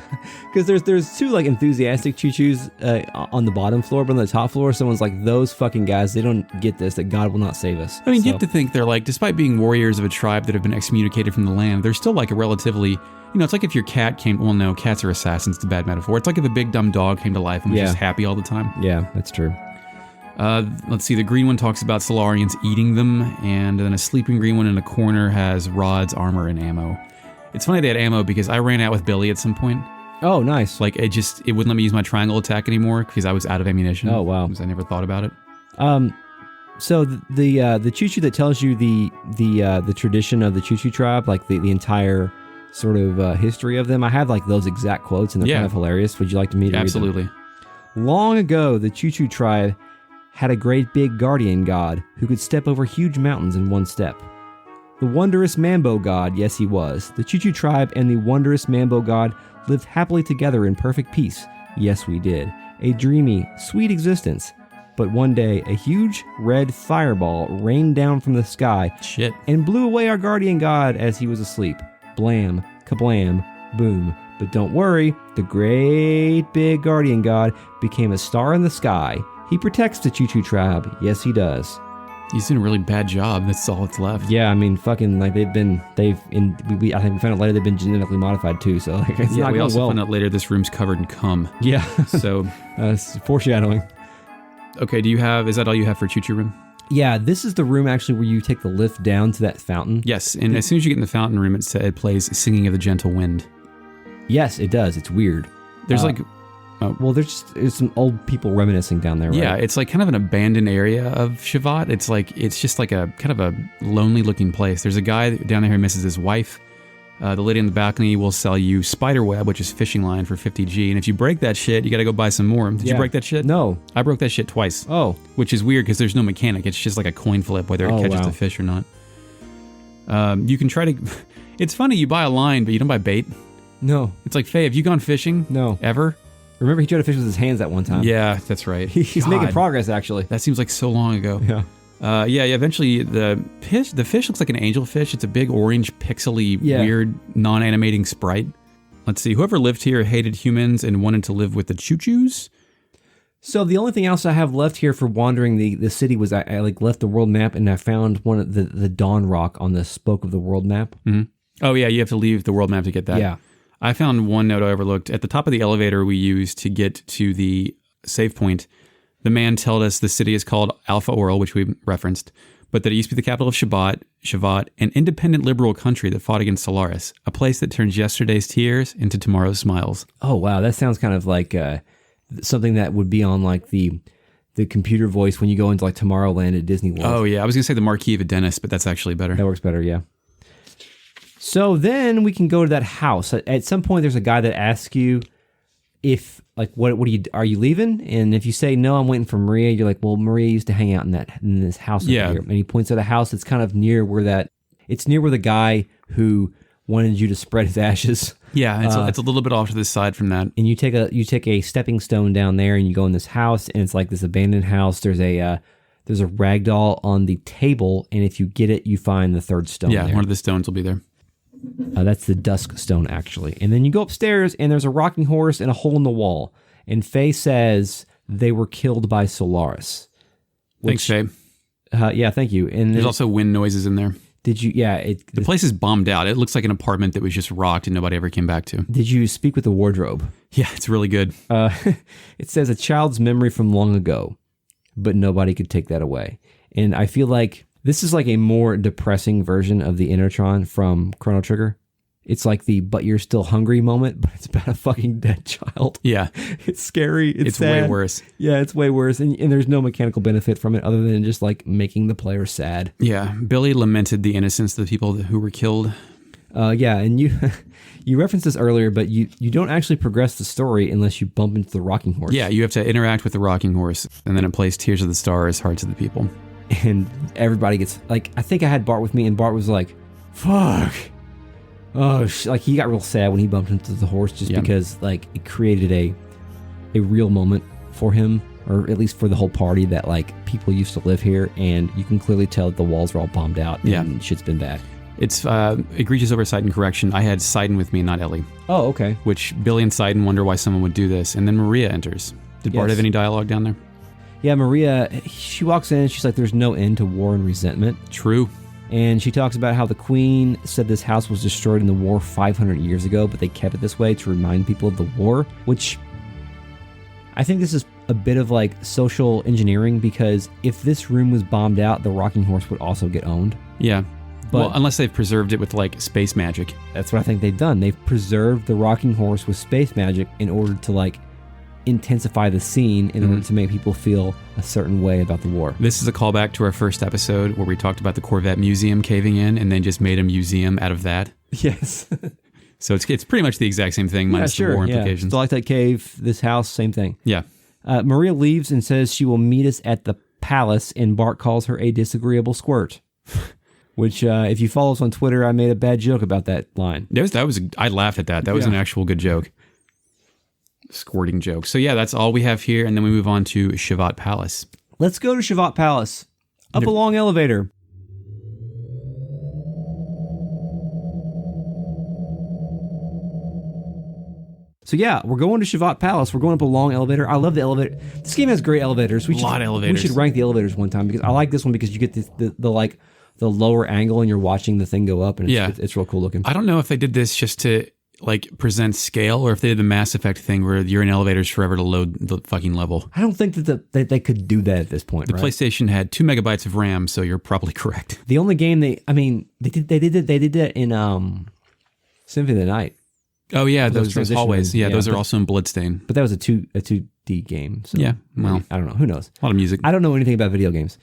Because there's two, like, enthusiastic Chu-Chus on the bottom floor, but on the top floor, someone's like, those fucking guys, they don't get this, that God will not save us. I mean, you have to think they're like, despite being warriors of a tribe that have been excommunicated from the land, they're still like a relatively, it's like if your cat came, well, no, cats are assassins, it's a bad metaphor. It's like if a big dumb dog came to life and was just happy all the time. Yeah, that's true. Let's see, the green one talks about Solarians eating them, and then a sleeping green one in a corner has rods, armor, and ammo. It's funny they had ammo because I ran out with Billy at some point. Oh, nice. Like, it wouldn't let me use my triangle attack anymore because I was out of ammunition. Oh, wow. Because I never thought about it. So the Chu-Chu that tells you the tradition of the Chu-Chu tribe, like the entire sort of history of them, I have like those exact quotes and they're kind of hilarious. Would you like me to read them? Absolutely. Long ago, the Chu-Chu tribe had a great big guardian god who could step over huge mountains in one step. The wondrous Mambo god, yes he was. The Chu-Chu tribe and the wondrous Mambo god lived happily together in perfect peace. Yes we did. A dreamy, sweet existence. But one day, a huge red fireball rained down from the sky and blew away our guardian god as he was asleep. Blam, kablam, boom. But don't worry, the great big guardian god became a star in the sky. He protects the Chu-Chu tribe. Yes, he does. He's doing a really bad job. That's all that's left. Yeah, I mean, fucking, like, I think we found out later they've been genetically modified too, so, like, it's not we going also well. found out later this room's covered in cum. Yeah. So. Foreshadowing. Okay, is that all you have for Chu-Chu room? Yeah, this is the room actually where you take the lift down to that fountain. Yes, and as soon as you get in the fountain room, it plays Singing of the Gentle Wind. Yes, it does. It's weird. There's well, there's some old people reminiscing down there, right? Yeah, it's like kind of an abandoned area of Shevat. It's just like a kind of a lonely looking place. There's a guy down there who misses his wife. The lady in the balcony will sell you spider web, which is fishing line, for 50G. And if you break that shit, you got to go buy some more. Did you break that shit? No. I broke that shit twice. Oh. Which is weird because there's no mechanic. It's just like a coin flip whether it catches the fish or not. You can try to... It's funny, you buy a line, but you don't buy bait. No. It's like, Faye, have you gone fishing? No. Ever? Remember, he tried to fish with his hands that one time. Yeah, that's right. He's making progress, actually. That seems like so long ago. Yeah. Eventually, the fish looks like an angelfish. It's a big orange, pixely, weird, non-animating sprite. Let's see. Whoever lived here hated humans and wanted to live with the Chu-Chus. So the only thing else I have left here for wandering the city was I like left the world map and I found one of the Dawn Rock on the spoke of the world map. Mm-hmm. Oh, yeah, you have to leave the world map to get that. Yeah. I found one note I overlooked. At the top of the elevator we used to get to the save point, the man told us the city is called Alpha Oral, which we referenced, but that it used to be the capital of Shevat, an independent liberal country that fought against Solaris, a place that turns yesterday's tears into tomorrow's smiles. Oh, wow. That sounds kind of like something that would be on like the computer voice when you go into like Tomorrowland at Disney World. Oh, yeah. I was going to say the Marquis of a Dentist, but that's actually better. That works better, yeah. So then we can go to that house. At some point, there's a guy that asks you if, like, are you leaving? And if you say no, I'm waiting for Maria. You're like, well, Maria used to hang out in this house over here. And he points at a house that's kind of near where the guy who wanted you to spread his ashes. Yeah, it's a little bit off to the side from that. And you take a stepping stone down there, and you go in this house, and it's like this abandoned house. There's a rag doll on the table, and if you get it, you find the third stone. Yeah, there. One of the stones will be there. That's the Dusk Stone, actually. And then you go upstairs, and there's a rocking horse and a hole in the wall. And Faye says they were killed by Solaris. Thanks, Faye. Yeah, thank you. And there's also wind noises in there. Did you? Yeah. The place is bombed out. It looks like an apartment that was just rocked and nobody ever came back to. Did you speak with the wardrobe? Yeah, it's really good. It says a child's memory from long ago, but nobody could take that away. And I feel like this is like a more depressing version of the Intertron from Chrono Trigger. It's like the "but you're still hungry" moment, but it's about a fucking dead child. Yeah. It's scary. It's sad. Way worse. Yeah, it's way worse. And there's no mechanical benefit from it other than just like making the player sad. Yeah. Billy lamented the innocence of the people who were killed. Yeah, and you you referenced this earlier, but you don't actually progress the story unless you bump into the rocking horse. Yeah, you have to interact with the rocking horse, and then it plays Tears of the Stars, Hearts of the People. And everybody gets, like, I think I had Bart with me, and Bart was like, fuck. Oh, like, he got real sad when he bumped into the horse just because, like, it created a real moment for him, or at least for the whole party, that, like, people used to live here, and you can clearly tell that the walls are all bombed out, and shit's been bad. It's egregious oversight and correction. I had Sidon with me, not Ellie. Oh, okay. Which Billy and Sidon wonder why someone would do this, and then Maria enters. Did Bart have any dialogue down there? Yeah, Maria, she walks in, she's like, there's no end to war and resentment. True. And she talks about how the Queen said this house was destroyed in the war 500 years ago, but they kept it this way to remind people of the war, which I think this is a bit of like social engineering, because if this room was bombed out, the rocking horse would also get owned. Yeah. But well, unless they've preserved it with like space magic. That's what I think they've done. They've preserved the rocking horse with space magic in order to like intensify the scene in order to make people feel a certain way about the war. This is a callback to our first episode where we talked about the Corvette Museum caving in and then just made a museum out of that. Yes. So it's pretty much the exact same thing minus the war implications. Stalactite Cave, this house, same thing. Yeah. Maria leaves and says she will meet us at the palace, and Bart calls her a disagreeable squirt. Which, if you follow us on Twitter, I made a bad joke about that line. I laughed at that. That was an actual good joke. Squirting joke. So yeah, that's all we have here, and then we move on to Shevat Palace. Let's go to Shevat Palace. Up a long elevator. So yeah, we're going to Shevat Palace. We're going up a long elevator. I love the elevator. This game has great elevators. A lot of elevators. We should rank the elevators one time, because I like this one because you get the lower angle and you're watching the thing go up, and it's real cool looking. I don't know if they did this just to like present scale, or if they did the Mass Effect thing where you're in elevators forever to load the fucking level. I don't think that they could do that at this point. The PlayStation had 2 megabytes of RAM, so you're probably correct. The only game they did that in Symphony of the Night. Oh yeah, those hallways. Yeah, those are also in Bloodstained. But that was a 2D game. So yeah, well, I don't know. Who knows? A lot of music. I don't know anything about video games.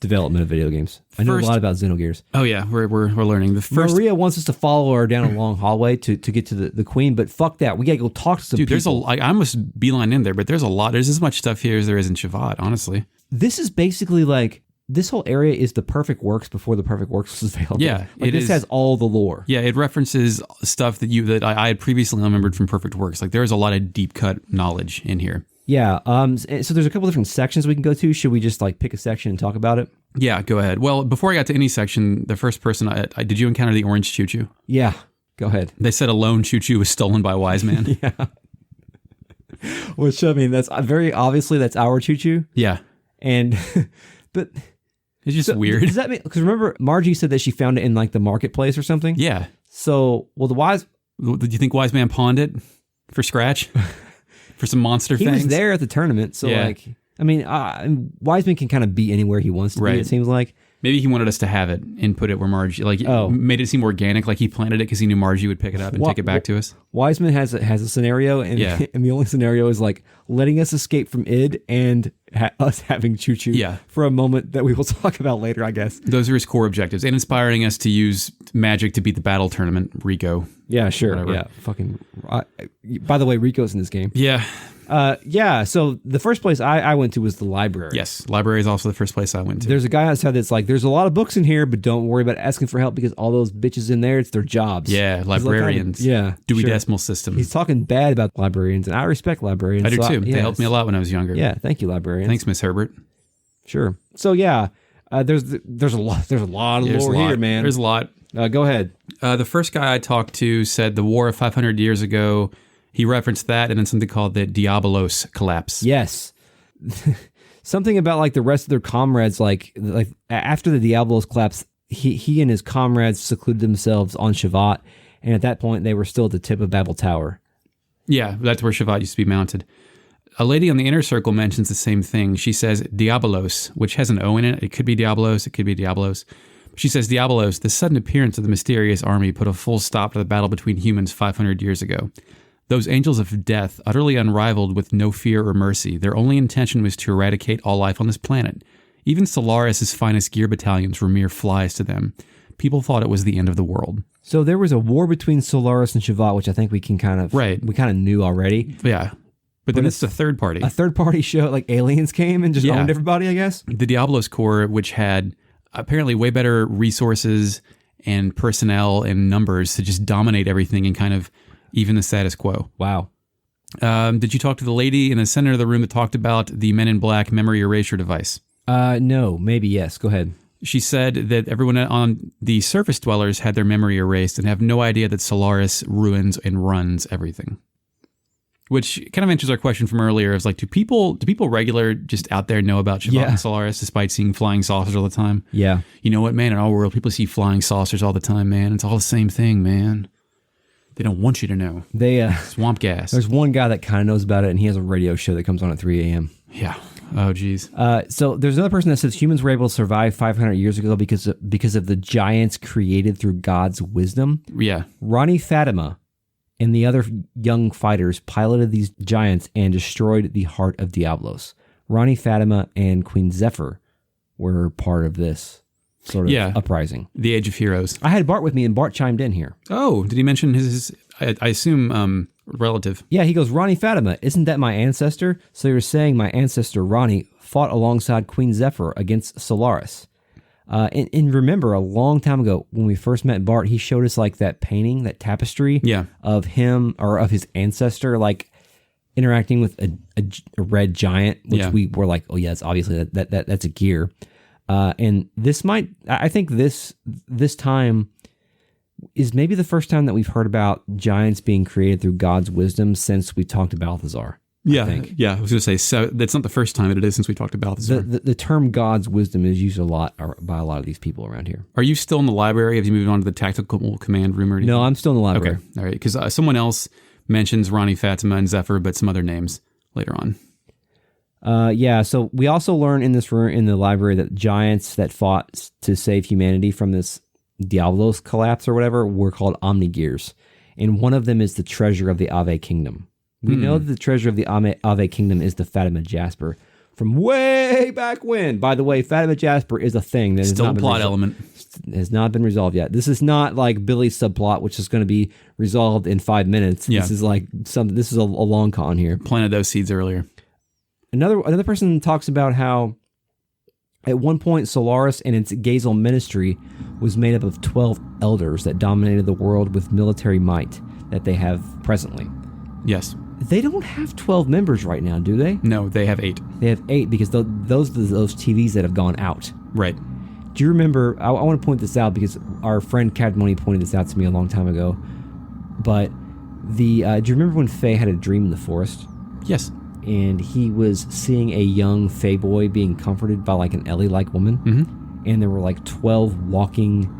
Development of video games. I know a lot about Xenogears. Oh yeah, we're learning. Maria wants us to follow her down a long hallway to get to the Queen, but fuck that. We gotta go talk to some people. I almost beeline in there, but there's a lot. There's as much stuff here as there is in Shevat, honestly. This is basically like, this whole area is the Perfect Works before the Perfect Works was available. Yeah, like this has all the lore. Yeah, it references stuff that I had previously remembered from Perfect Works. Like there's a lot of deep cut knowledge in here. Yeah. So there's a couple different sections we can go to. Should we just like pick a section and talk about it? Yeah, go ahead. Well, before I got to any section, the first person did you encounter the orange Chu-Chu? Yeah, go ahead. They said a lone Chu-Chu was stolen by a wise man. Yeah. Which, I mean, that's very obviously that's our Chu-Chu. Yeah. And, but it's just weird. Does that mean, because remember Margie said that she found it in like the marketplace or something? Yeah. So, well, did you think Wise Man pawned it for scratch? For some monster things? He was there at the tournament, so like, I mean, Wiseman can kind of be anywhere he wants to be, it seems like. Maybe he wanted us to have it and put it where Margie, made it seem organic, like he planted it because he knew Margie would pick it up and take it back to us. Wiseman has a scenario, and the only scenario is like letting us escape from id and us having Chu-Chu for a moment that we will talk about later, I guess. Those are his core objectives, and inspiring us to use magic to beat the battle tournament, Rico. Yeah, sure. Whatever. Yeah, fucking. By the way, Rico's in this game. Yeah. So the first place I went to was the library. Yes, library is also the first place I went to. There's a guy outside that's like, there's a lot of books in here, but don't worry about asking for help because all those bitches in there, it's their jobs. Yeah, librarians. Dewey Decimal System. He's talking bad about librarians, and I respect librarians. I do too. They helped me a lot when I was younger. Yeah, thank you, librarians. Thanks, Miss Herbert. Sure. So there's a lot of lore here, man. There's a lot. Go ahead. The first guy I talked to said the war of 500 years ago. He referenced that and then something called the Diabolos collapse. Yes. Something about like the rest of their comrades, like after the Diabolos collapse, he and his comrades secluded themselves on Shevat, and at that point they were still at the tip of Babel Tower. Yeah, that's where Shevat used to be mounted. A lady on the inner circle mentions the same thing. She says Diabolos, which has an O in it. It could be Diabolos, it could be Diabolos. She says Diabolos, the sudden appearance of the mysterious army put a full stop to the battle between humans 500 years ago. Those angels of death, utterly unrivaled with no fear or mercy, their only intention was to eradicate all life on this planet. Even Solaris' finest gear battalions were mere flies to them. people thought it was the end of the world. So there was a war between Solaris and Shevat, which I think we can kind of knew already. Yeah. But then it's a third party. A third party show, like aliens came and just owned everybody, I guess. The Diablos Corps, which had apparently way better resources and personnel and numbers to just dominate everything and kind of even the status quo. Wow. Did you talk to the lady in the center of the room that talked about the Men in Black memory erasure device? No, maybe yes. Go ahead. She said that everyone on the surface dwellers had their memory erased and have no idea that Solaris ruins and runs everything. Which kind of answers our question from earlier. Is like, do people regular just out there know about Shevat and Solaris despite seeing flying saucers all the time? Yeah. You know what, man? In our world, people see flying saucers all the time, man. It's all the same thing, man. They don't want you to know. They swamp gas. There's one guy that kind of knows about it, and he has a radio show that comes on at 3 a.m. Yeah. Oh, geez. So there's another person that says humans were able to survive 500 years ago because of the giants created through God's wisdom. Yeah. Ronnie Fatima and the other young fighters piloted these giants and destroyed the heart of Diablos. Ronnie Fatima and Queen Zephyr were part of this sort of uprising. The Age of Heroes. I had Bart with me, and Bart chimed in here. Oh, did he mention his I assume, relative? Yeah, he goes, Ronnie Fatima, isn't that my ancestor? So you're saying my ancestor Ronnie fought alongside Queen Zephyr against Solaris. And remember, a long time ago, when we first met Bart, he showed us like that painting, that tapestry of him or of his ancestor, like interacting with a red giant, which we were like, oh yeah, it's obviously that's a gear. And this I think this time is maybe the first time that we've heard about giants being created through God's wisdom since we talked to Balthazar. Yeah, I was going to say, so that's not the first time it is since we talked about this. The term God's wisdom is used a lot by a lot of these people around here. Are you still in the library? Have you moved on to the tactical command room or anything? No, I'm still in the library. Okay, all right, because someone else mentions Ronnie Fatima and Zephyr, but some other names later on. So we also learn in this room in the library that giants that fought to save humanity from this Diablos collapse or whatever were called Omnigears, and one of them is the treasure of the Ave Kingdom. We know that the treasure of the Ave Kingdom is the Fatima Jasper from way back when. By the way, Fatima Jasper is a thing that still a plot element. Has not been resolved yet. This is not like Billy's subplot, which is going to be resolved in 5 minutes. Yeah. This is like this is a long con here. Planted those seeds earlier. Another person talks about how at one point Solaris and its Gazel ministry was made up of 12 elders that dominated the world with military might that they have presently. Yes. They don't have 12 members right now, do they? No, they have 8. They have 8 because those TVs that have gone out. Right. Do you remember, I want to point this out because our friend Captain Money pointed this out to me a long time ago, but do you remember when Faye had a dream in the forest? Yes. And he was seeing a young Fae boy being comforted by like an Ellie-like woman. Mm-hmm. And there were like 12 walking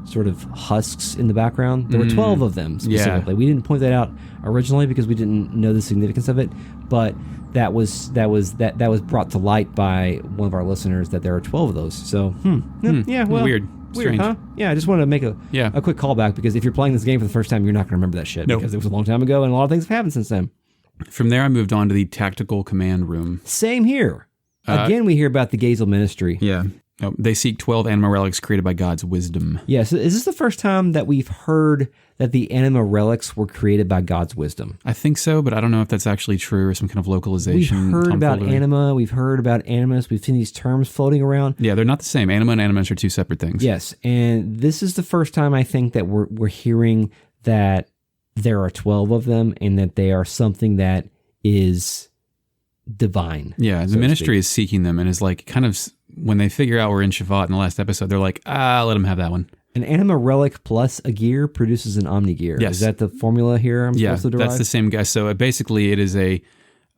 sort of husks in the background. There were 12 of them specifically. Yeah. We didn't point that out originally because we didn't know the significance of it, but that was brought to light by one of our listeners that there are 12 of those. So, yeah, well, weird, strange. Huh? Yeah, I just wanted to make a quick callback because if you're playing this game for the first time, you're not going to remember that shit because it was a long time ago and a lot of things have happened since then. From there, I moved on to the tactical command room. Same here. Again, we hear about the Gazel ministry. Yeah. Oh, they seek 12 anima relics created by God's wisdom. Yeah, so is this the first time that we've heard that the anima relics were created by God's wisdom? I think so, but I don't know if that's actually true or some kind of localization. We've heard about anima, we've heard about animus, we've seen these terms floating around. Yeah, they're not the same. Anima and animus are two separate things. Yes, and this is the first time I think that we're hearing that there are 12 of them and that they are something that is divine. Yeah, the ministry is seeking them and is like kind of... When they figure out we're in Shevat in the last episode, they're like, let them have that one. An anima relic plus a gear produces an omni gear. Yes. Is that the formula here I'm supposed to derive? That's the same guy. So basically it is a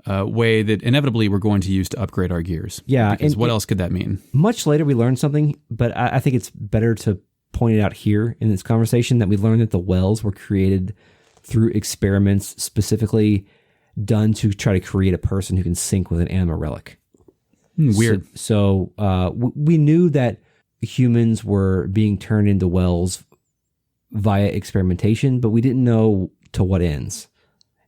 way that inevitably we're going to use to upgrade our gears. Yeah. Because what else could that mean? Much later we learned something, but I think it's better to point it out here in this conversation that we learned that the wells were created through experiments specifically done to try to create a person who can sync with an anima relic. Weird. So we knew that humans were being turned into wells via experimentation, but we didn't know to what ends.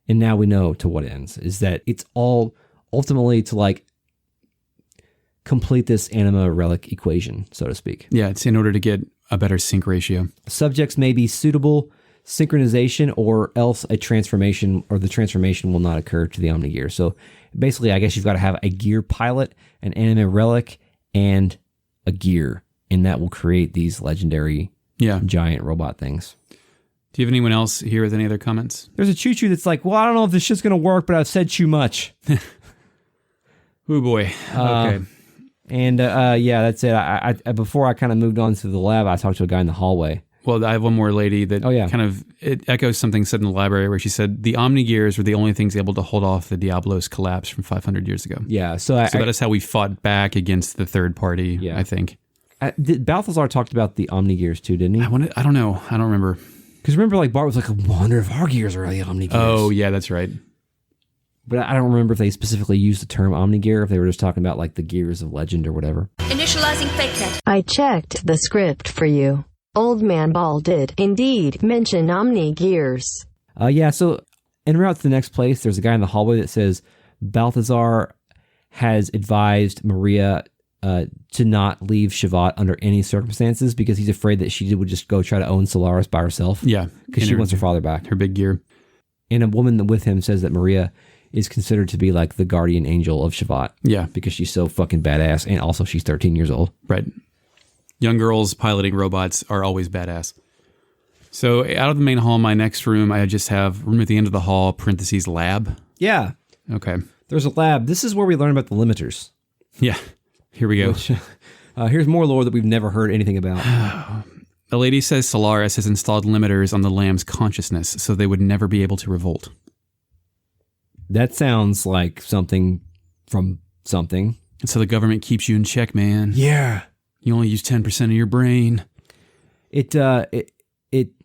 And now we know to what ends, is that it's all ultimately to like complete this anima relic equation, so to speak. Yeah, it's in order to get a better sync ratio. Subjects may be suitable synchronization or else a transformation, or the transformation will not occur to the Omnigear. So basically, I guess you've got to have a gear pilot, an anima relic, and a gear, and that will create these legendary giant robot things. Do you have anyone else here with any other comments? There's a Chu-Chu that's like, well, I don't know if this shit's going to work, but I've said too much. Oh boy. Okay. And yeah, that's it. I before I kind of moved on to the lab, I talked to a guy in the hallway. Well, I have one more lady that kind of, it echoes something said in the library where she said the Omnigears were the only things able to hold off the Diablos collapse from 500 years ago. Yeah. So that is how we fought back against the third party, I think. Balthazar talked about the Omnigears too, didn't he? I don't know. I don't remember. Because remember, like, Bart was like, I wonder if our gears are the Omnigears. Oh, yeah, that's right. But I don't remember if they specifically used the term Omnigear, if they were just talking about, like, the gears of legend or whatever. Initializing fake net. I checked the script for you. Old Man Ball did indeed mention Omnigears. Yeah, so en route to the next place, there's a guy in the hallway that says Balthazar has advised Maria to not leave Shevat under any circumstances because he's afraid that she would just go try to own Solaris by herself. Yeah. Because she wants her father back. Her big gear. And a woman with him says that Maria is considered to be like the guardian angel of Shevat. Yeah. Because she's so fucking badass, and also she's 13 years old. Right. Young girls piloting robots are always badass. So out of the main hall, my next room, I just have room at the end of the hall, parentheses, lab. Yeah. Okay. There's a lab. This is where we learn about the limiters. Yeah. Here we go. Which, here's more lore that we've never heard anything about. The lady says Solaris has installed limiters on the lamb's consciousness, so they would never be able to revolt. That sounds like something from something. And so the government keeps you in check, man. Yeah. You only use 10% of your brain. It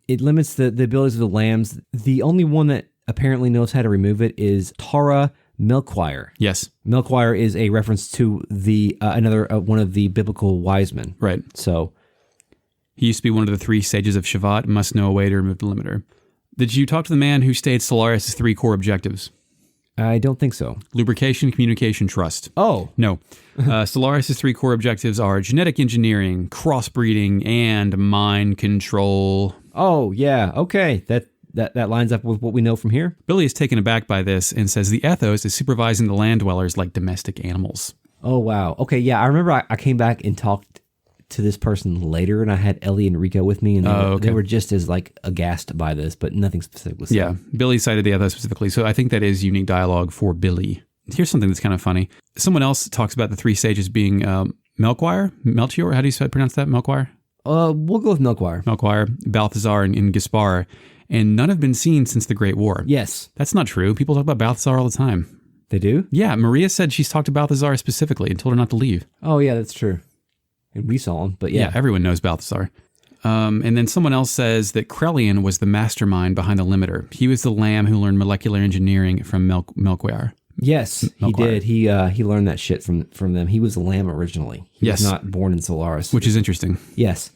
limits the abilities of the lambs. The only one that apparently knows how to remove it is Tara Milkwire. Yes. Milkwire is a reference to the another one of the biblical wise men. Right. So he used to be one of the 3 sages of Shevat, must know a way to remove the limiter. Did you talk to the man who stated Solaris' 3 core objectives? I don't think so. Lubrication, communication, trust. Oh. No. Solaris' 3 core objectives are genetic engineering, crossbreeding, and mind control. Oh, yeah. Okay. That lines up with what we know from here. Billy is taken aback by this and says the ethos is supervising the land dwellers like domestic animals. Oh, wow. Okay, yeah. I remember I came back and talked to this person later, and I had Ellie and Rico with me, and they were just as like aghast by this, but nothing specific was said. Yeah, Billy cited the ethos specifically, so I think that is unique dialogue for Billy. Here's something that's kind of funny. Someone else talks about the 3 sages being Melchior? How do you pronounce that? Melchior? We'll go with Melchior. Melchior, Balthazar, and Gaspar, and none have been seen since the Great War. Yes. That's not true. People talk about Balthazar all the time. They do? Yeah, Maria said she's talked to Balthazar specifically and told her not to leave. Oh, yeah, that's true. And we saw him, but yeah. Everyone knows Balthazar. And then someone else says that Krellian was the mastermind behind the limiter. He was the lamb who learned molecular engineering from Melchior. Yes, he did. He learned that shit from them. He was the lamb originally. He was not born in Solaris. Which is interesting. Yes.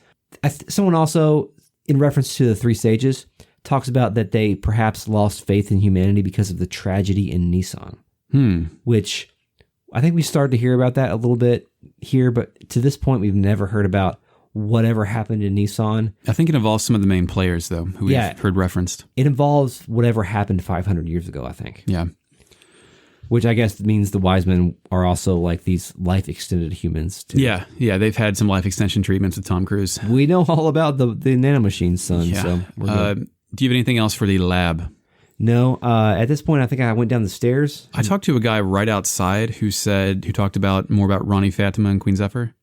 Someone also, in reference to the 3 sages, talks about that they perhaps lost faith in humanity because of the tragedy in Nissan. Which I think we started to hear about that a little bit here, but to this point, we've never heard about whatever happened in Nissan. I think it involves some of the main players, though, who we've heard referenced. It involves whatever happened 500 years ago, I think. Yeah. Which I guess means the wise men are also like these life-extended humans, too. Yeah, they've had some life extension treatments with Tom Cruise. We know all about the nanomachine, son, so we're good. Do you have anything else for the lab? No. At this point, I think I went down the stairs. I talked to a guy right outside who talked about more about Ronnie Fatima and Queen Zephyr.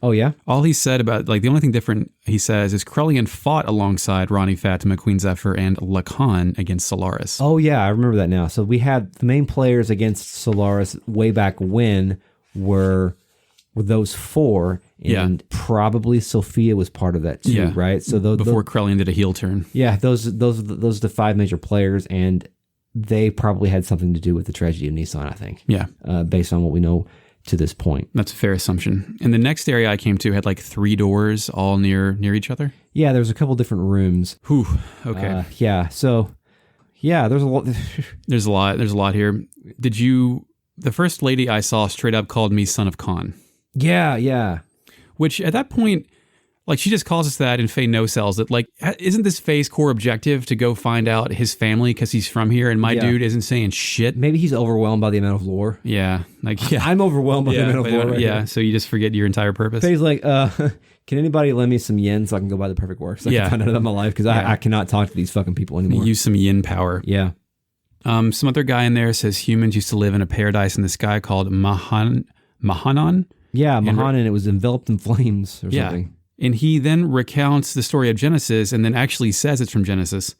Oh, yeah? All he said about, like, the only thing different, he says, is Krellian fought alongside Ronnie Fatima, Queen Zephyr, and Lacan against Solaris. Oh, yeah, I remember that now. So we had the main players against Solaris way back when were those 4, and probably Sophia was part of that too, right? So before Krellian did a heel turn. Yeah, those are the 5 major players, and they probably had something to do with the tragedy of Nissan, I think. Yeah. Based on what we know to this point. That's a fair assumption. And the next area I came to had like 3 doors all near each other. Yeah, there's a couple different rooms. Whew. Okay. So there's a lot. There's a lot here. The first lady I saw straight up called me son of Khan. Yeah. Which at that point, like she just calls us that and Faye no-sells it. Like, isn't this Faye's core objective to go find out his family because he's from here and my dude isn't saying shit? Maybe he's overwhelmed by the amount of lore. Yeah. Like, yeah. I'm overwhelmed by the amount of lore. Right now. So you just forget your entire purpose. Faye's like, can anybody lend me some yen so I can go buy the perfect work so I can find out about my life? Because I cannot talk to these fucking people anymore. Use some yin power. Yeah. Some other guy in there says humans used to live in a paradise in the sky called Mahanon. Yeah, Mahanon. It was enveloped in flames or something. And he then recounts the story of Genesis and then actually says it's from Genesis,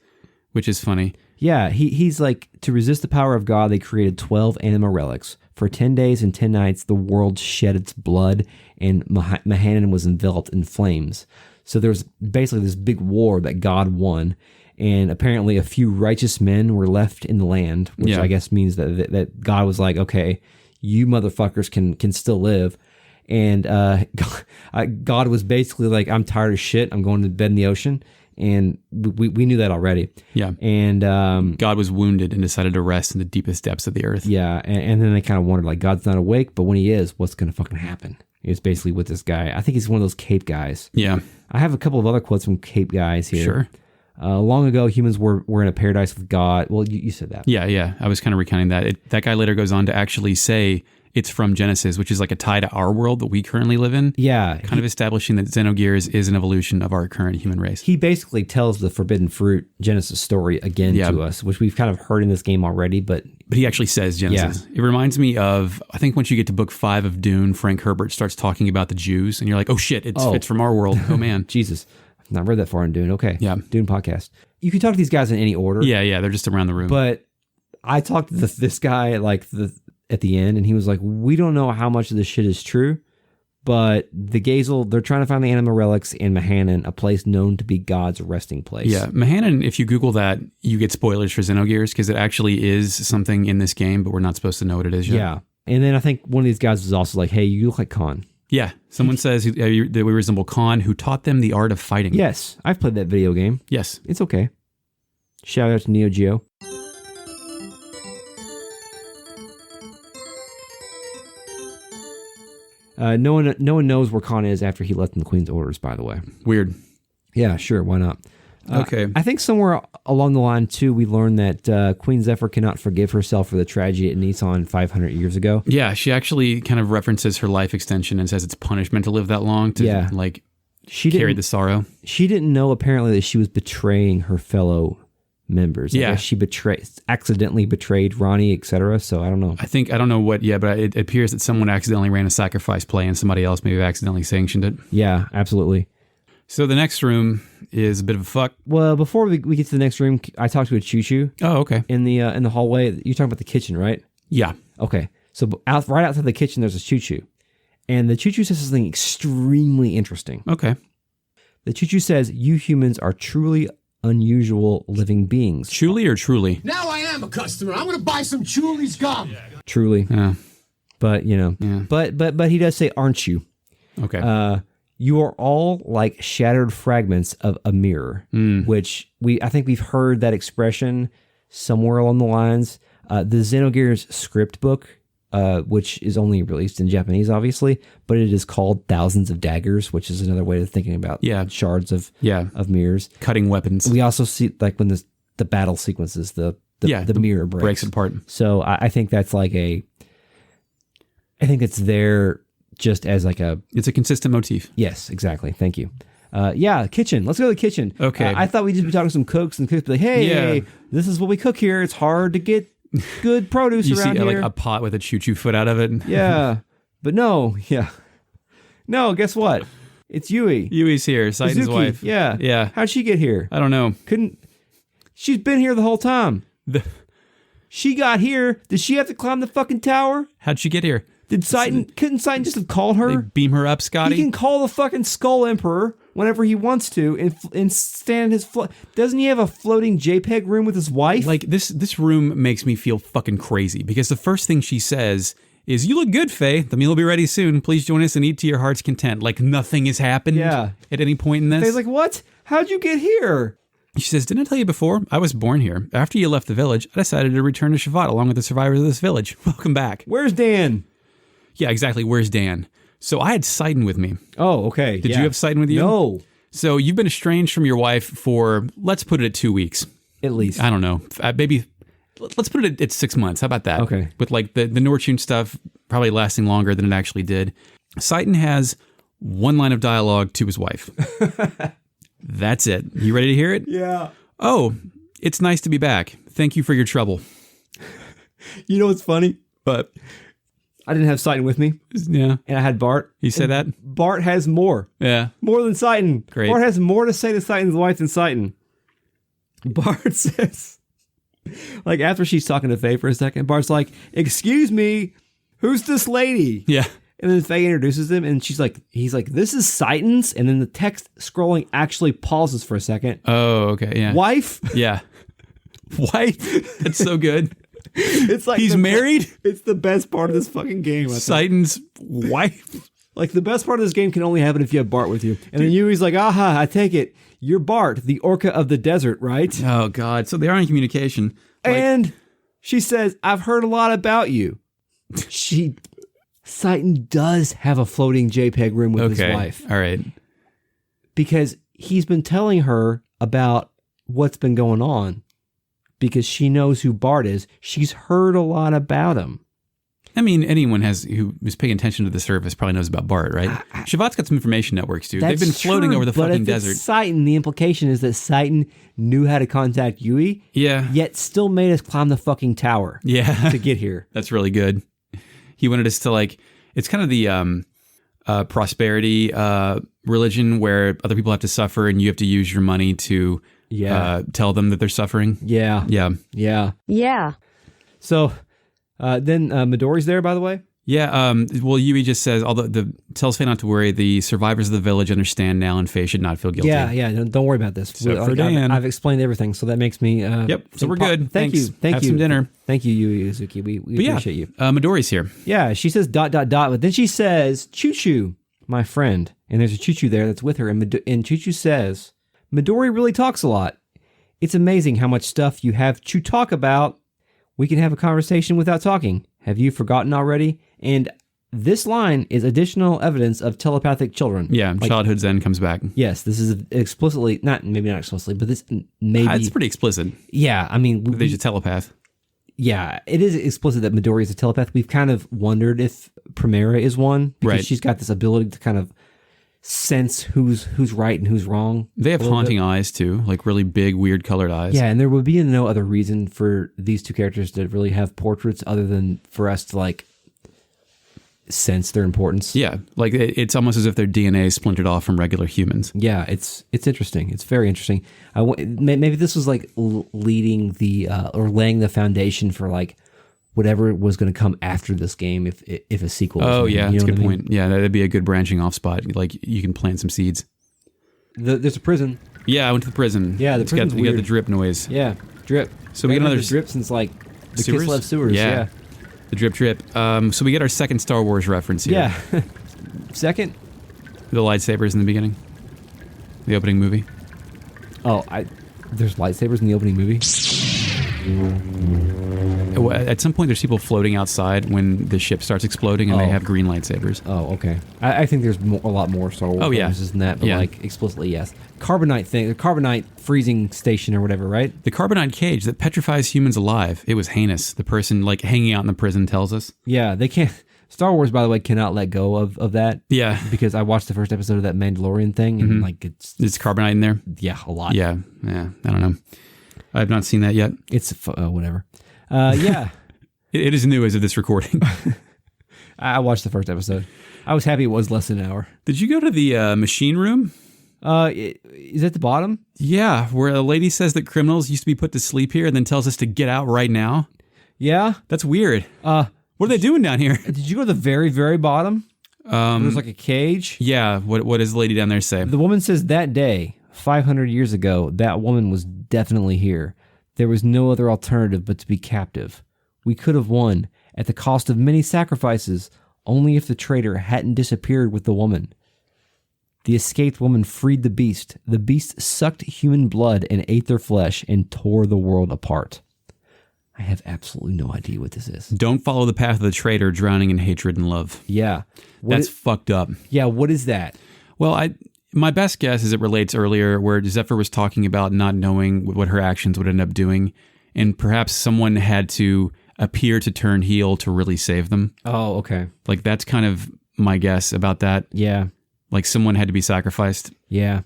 which is funny. Yeah, he's like, to resist the power of God, they created 12 anima relics. For 10 days and 10 nights, the world shed its blood, and Mahanon was enveloped in flames. So there was basically this big war that God won, and apparently a few righteous men were left in the land, which I guess means that God was like, okay, you motherfuckers can still live. And God was basically like, I'm tired of shit. I'm going to bed in the ocean. And we knew that already. Yeah. And God was wounded and decided to rest in the deepest depths of the earth. Yeah. And then they kind of wondered, like, God's not awake, but when he is, what's going to fucking happen? It's basically with this guy. I think he's one of those Cape guys. Yeah. I have a couple of other quotes from Cape guys here. Sure. Long ago, humans were in a paradise with God. Well, you said that. Yeah. I was kind of recounting that. That guy later goes on to actually say it's from Genesis, which is like a tie to our world that we currently live in. Yeah. Kind of establishing that Xenogears is an evolution of our current human race. He basically tells the forbidden fruit Genesis story again to us, which we've kind of heard in this game already, but he actually says Genesis. Yeah. It reminds me of, I think once you get to book 5 of Dune, Frank Herbert starts talking about the Jews, and you're like, oh shit, it's from our world. Oh man. Jesus. I've not read that far in Dune. Okay. Yeah. Dune podcast. You can talk to these guys in any order. Yeah. They're just around the room. But I talked to this guy at the end, and he was like, we don't know how much of this shit is true, but the Gazel, they're trying to find the anima relics in Mahanon, a place known to be God's resting place. Yeah, Mahanon, if you Google that, you get spoilers for Xenogears, because it actually is something in this game, but we're not supposed to know what it is yet. Yeah. And then I think one of these guys was also like, hey, you look like Khan. Yeah. Someone says that we resemble Khan, who taught them the art of fighting. Yes. I've played that video game. Yes. It's okay. Shout out to Neo Geo. No one knows where Khan is after he left in the Queen's orders, by the way. Weird. Yeah, sure. Why not? Okay. I think somewhere along the line, too, we learned that Queen Zephyr cannot forgive herself for the tragedy at Nissan 500 years ago. Yeah, she actually kind of references her life extension and says it's punishment to live that long to carry the sorrow. She didn't know, apparently, that she was betraying her fellow members. I guess she accidentally betrayed Ronnie, etc. So I don't know. I don't know what, but it appears that someone accidentally ran a sacrifice play and somebody else maybe accidentally sanctioned it. Yeah, absolutely. So the next room is a bit of a fuck. Well, before we get to the next room, I talked to a Chu-Chu. Oh, okay. In the hallway. You're talking about the kitchen, right? Yeah. Okay. So right outside the kitchen, there's a Chu-Chu. And the Chu-Chu says something extremely interesting. Okay. The Chu-Chu says, you humans are truly unusual living beings. Truly or truly? Now I am a customer. I'm going to buy some Chuli's gum. Truly. Yeah. But, but he does say, aren't you? Okay. You are all like shattered fragments of a mirror, which I think we've heard that expression somewhere along the lines. The Xenogears script book, which is only released in Japanese, obviously, but it is called Thousands of Daggers, which is another way of thinking about shards of mirrors. Cutting weapons. We also see, like, when the battle sequences, the mirror breaks apart. So I think that's like I think it's there just as like it's a consistent motif. Yes, exactly. Thank you. Kitchen. Let's go to the kitchen. Okay. I thought we'd just be talking to some cooks, and the cooks be like, hey, this is what we cook here. It's hard to get good produce around here. You see like a pot with a Chu-Chu foot out of it. Yeah. But no, guess what? It's Yui. Yui's here, Saiten's Uzuki, wife. Yeah. Yeah. How'd she get here? I don't know. She's been here the whole time. She got here. Did she have to climb the fucking tower? How'd she get here? Couldn't Saiten just have called her? They beam her up, Scotty. He can call the fucking Skull Emperor whenever he wants to and stand his Doesn't he have a floating JPEG room with his wife? Like, this room makes me feel fucking crazy, because the first thing she says is, you look good, Faye. The meal will be ready soon. Please join us and eat to your heart's content. Like nothing has happened at any point in this. Faye's like, what? How'd you get here? She says, didn't I tell you before? I was born here. After you left the village, I decided to return to Shevat along with the survivors of this village. Welcome back. Where's Dan? Yeah, exactly. Where's Dan? So I had Sidon with me. Oh, okay. Did you have Sidon with you? No, So you've been estranged from your wife for, let's put it at 2 weeks. at least. I don't know. Maybe, let's put it at 6 months. How about that? Okay. With like the Nortune stuff probably lasting longer than it actually did. Sidon has one line of dialogue to his wife. That's it. You ready to hear it? Yeah. Oh, it's nice to be back. Thank you for your trouble. You know what's funny? But I didn't have Sidon with me, yeah, and I had Bart. you said that? Bart has more. Yeah. More than Sidon. Great. Bart has more to say to Sidon's wife than Sidon. Bart says, like, after she's talking to Faye for a second, Bart's like, excuse me, who's this lady? Yeah. And then Faye introduces him, and he's like, this is Sidon's? And then the text scrolling actually pauses for a second. Oh, okay. Yeah. Wife? Yeah. Wife? That's so good. It's like He's married? It's the best part of this fucking game. I think. Sidon's wife? Like, the best part of this game can only happen if you have Bart with you. And then Yui's like, aha, I take it. You're Bart, the orca of the desert, right? Oh, God. So they are in communication. And she says, I've heard a lot about you. Sidon does have a floating JPEG room with his wife. All right. Because he's been telling her about what's been going on. Because she knows who Bart is. She's heard a lot about him. I mean, anyone who is paying attention to the service probably knows about Bart, right? Shevat's got some information networks, too. They've been floating over the fucking desert. But Sidon, the implication is that Sidon knew how to contact Yui. Yeah. Yet still made us climb the fucking tower. Yeah. To get here. That's really good. He wanted us to, like, it's kind of the prosperity religion where other people have to suffer and you have to use your money to tell them that they're suffering. Yeah. Yeah. Yeah. Yeah. So then Midori's there, by the way. Yeah. Well, Yui just says, tells Faye not to worry. The survivors of the village understand now, and Faye should not feel guilty. Yeah. Don't worry about this. Except for Dan. I've explained everything, so that makes me. Yep. So we're good. Thank Thanks. you. Thank Have you. some dinner. Thank you, Yui Uzuki. We appreciate you. Midori's here. Yeah. She says ... But then she says Chu-Chu, my friend, and there's a Chu-Chu there that's with her, and Chu-Chu says Midori really talks a lot. It's amazing how much stuff you have to talk about. We can have a conversation without talking. Have you forgotten already? And this line is additional evidence of telepathic children. Yeah, childhood Zen comes back. Yes, this is explicitly, maybe not explicitly, but this maybe... It's pretty explicit. Yeah, I mean... They're a telepath. Yeah, it is explicit that Midori is a telepath. We've kind of wondered if Primera is one, because she's got this ability to kind of sense who's right and who's wrong. They have haunting eyes too, like really big, weird colored eyes. Yeah, and there would be no other reason for these two characters to really have portraits other than for us to like sense their importance. Yeah, like it's almost as if their DNA is splintered off from regular humans. Yeah, it's interesting. It's very interesting. Maybe this was like leading the or laying the foundation for like whatever was going to come after this game if a sequel. Yeah, that's a good point. Yeah, that'd be a good branching off spot. Like you can plant some seeds. There's a prison. Yeah, I went to the prison. Yeah, the prison's we got the drip noise. Yeah, drip. So we get another drip since like the sewers? Kislev sewers. Yeah. The drip. So we get our second Star Wars reference here. Yeah. Second? The lightsabers in the beginning. The opening movie. Oh, there's lightsabers in the opening movie? At some point, there's people floating outside when the ship starts exploding, and they have green lightsabers. Oh, okay. I think there's a lot more Star Wars references than that, but like explicitly, yes. Carbonite thing, the Carbonite freezing station or whatever, right? The Carbonite cage that petrifies humans alive. It was heinous. The person like hanging out in the prison tells us. Yeah, they can't. Star Wars, by the way, cannot let go of that. Yeah. Because I watched the first episode of that Mandalorian thing, and like it's Carbonite in there? Yeah, a lot. Yeah. I don't know. I have not seen that yet. It's whatever. Yeah. It is new as of this recording. I watched the first episode. I was happy it was less than an hour. Did you go to the machine room? Is it the bottom? Yeah, where a lady says that criminals used to be put to sleep here and then tells us to get out right now. Yeah? That's weird. What are they doing down here? Did you go to the very, very bottom? There's like a cage? Yeah, what does the lady down there say? The woman says that day, 500 years ago, that woman was definitely here. There was no other alternative but to be captive. We could have won, at the cost of many sacrifices, only if the traitor hadn't disappeared with the woman. The escaped woman freed the beast. The beast sucked human blood and ate their flesh and tore the world apart. I have absolutely no idea what this is. Don't follow the path of the traitor, drowning in hatred and love. Yeah. That's fucked up. Yeah, what is that? Well, my best guess is it relates earlier where Zephyr was talking about not knowing what her actions would end up doing, and perhaps someone had to appear to turn heel to really save them. Oh, okay. Like, that's kind of my guess about that. Yeah. Like, someone had to be sacrificed. Yeah.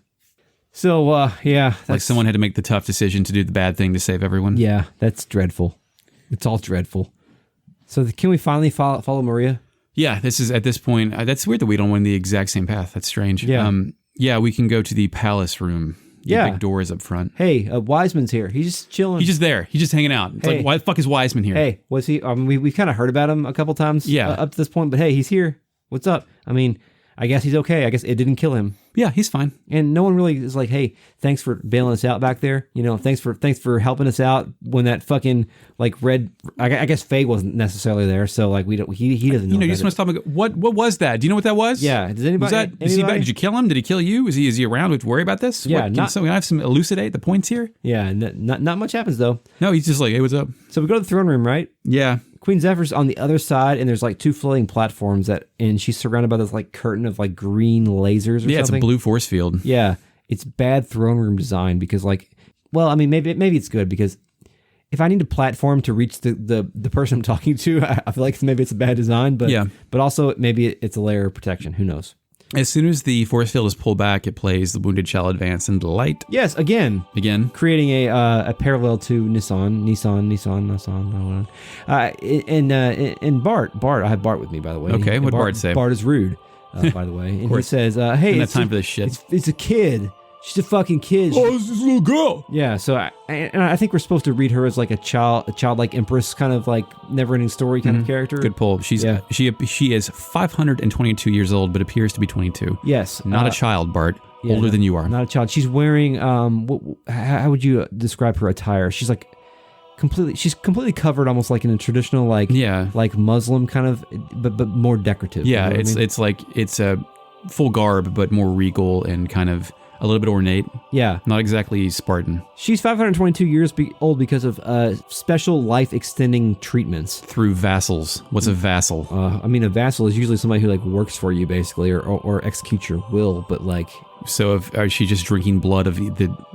So, yeah. Like, someone had to make the tough decision to do the bad thing to save everyone. Yeah, that's dreadful. It's all dreadful. So can we finally follow Maria? Yeah, this is at this point. That's weird that we don't win the exact same path. That's strange. Yeah. Yeah, we can go to the palace room. The big door is up front. Hey, Wiseman's here. He's just chilling. He's just there. He's just hanging out. It's like, why the fuck is Wiseman here? Hey, was he? We've kind of heard about him a couple times. Yeah. Up to this point, but hey, he's here. What's up? I mean, I guess he's okay. I guess it didn't kill him. Yeah, he's fine. And no one really is like, hey, thanks for bailing us out back there. You know, thanks for helping us out when that fucking like red. I guess Faye wasn't necessarily there, so like he doesn't know. You just want to stop and go, what was that? Do you know what that was? Yeah. Does anybody? Did you kill him? Did he kill you? Is he around? We have to worry about this? Yeah. Can I have some elucidate the points here? Yeah. Not much happens though. No, he's just like, hey, what's up? So we go to the throne room, right? Yeah. Queen Zephyr's on the other side, and there's like two floating platforms and she's surrounded by this like curtain of like green lasers or something. Yeah, it's a blue force field. Yeah, it's bad throne room design because like, well, I mean, maybe it's good because if I need a platform to reach the person I'm talking to, I feel like maybe it's a bad design, but yeah. But also maybe it's a layer of protection. Who knows? As soon as the force field is pulled back, it plays "The Wounded Shall Advance into the Light." Yes, again, creating a parallel to Nissan. And Bart, I have Bart with me, by the way. Okay, what'd Bart say? Bart is rude, by the way, and he says, "Hey, it's time for this shit. It's a kid. She's a fucking kid." Oh, it's this little girl. Yeah, so I think we're supposed to read her as like a childlike empress, kind of like never-ending story kind of character. Good pull. She is 522 years old, but appears to be 22. Yes, not a child, Bart. Yeah, older than you are. Not a child. She's wearing how would you describe her attire? She's like completely covered, almost like in a traditional like Muslim kind of, but more decorative. Yeah, you know it's like it's a full garb, but more regal and kind of a little bit ornate. Yeah. Not exactly Spartan. She's 522 years old because of special life-extending treatments. Through vassals. What's a vassal? I mean, a vassal is usually somebody who like works for you, basically, or executes your will, but like... So is she just drinking blood of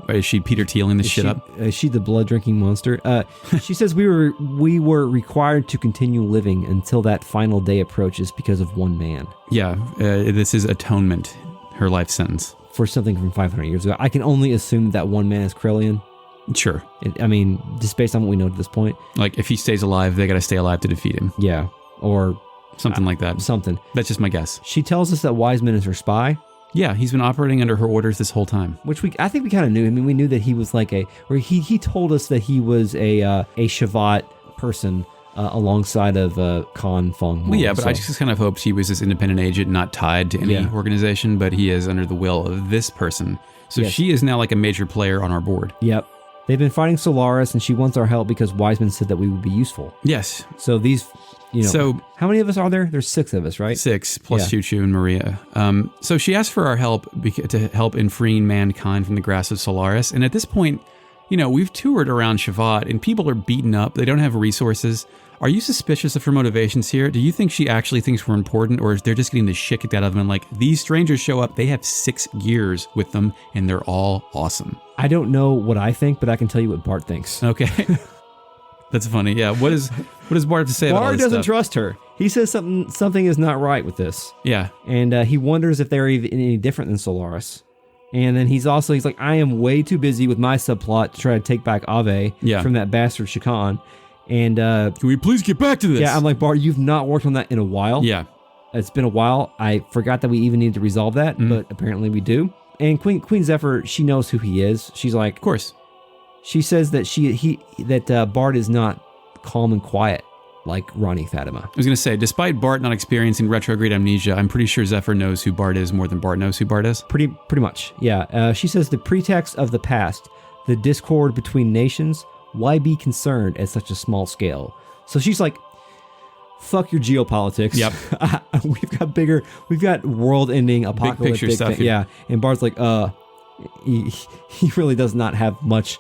is she Peter Thielen this shit up? Is she the blood-drinking monster? She says we were required to continue living until that final day approaches because of one man. Yeah, this is atonement, her life sentence. For something from 500 years ago. I can only assume that one man is Krellian. Sure. I mean, just based on what we know at this point. Like, if he stays alive, they gotta stay alive to defeat him. Yeah. Or... something like that. Something. That's just my guess. She tells us that Wiseman is her spy. Yeah, he's been operating under her orders this whole time. Which I think we kind of knew. I mean, we knew that he was like he told us that he was a Shevat person alongside of Khan Feng. Well, yeah, but I just kind of hoped he was this independent agent, not tied to any organization, but he is under the will of this person. So she is now like a major player on our board. Yep. They've been fighting Solaris, and she wants our help because Wiseman said that we would be useful. Yes. So these... so how many of us are there? There's 6 of us, right? 6 plus Chu-Chu and Maria. So she asked for our help to help in freeing mankind from the grasp of Solaris. And at this point, we've toured around Shevat and people are beaten up. They don't have resources. Are you suspicious of her motivations here? Do you think she actually thinks we're important, or is they're just getting the shit kicked out of them? And like, these strangers show up, they have 6 gears with them, and they're all awesome. I don't know what I think, but I can tell you what Bart thinks. Okay. That's funny. Yeah. What does Bart have to say about all this Bart doesn't stuff? trust her. He says something is not right with this. Yeah. And he wonders if they're even any different than Solaris. And then he's like, I am way too busy with my subplot to try to take back Ave from that bastard Shakan. And can we please get back to this? Yeah, I'm like, Bart, you've not worked on that in a while. Yeah. It's been a while. I forgot that we even need to resolve that, but apparently we do. And Queen Zephyr, she knows who he is. She's like, of course. She says that Bart is not calm and quiet like Ronnie Fatima. I was going to say, despite Bart not experiencing retrograde amnesia, I'm pretty sure Zephyr knows who Bart is more than Bart knows who Bart is. Pretty much, yeah. She says the pretext of the past, the discord between nations, why be concerned at such a small scale? So she's like, fuck your geopolitics. Yep. we've got world-ending apocalyptic big picture stuff. Yeah. And Bart's like, he really does not have much,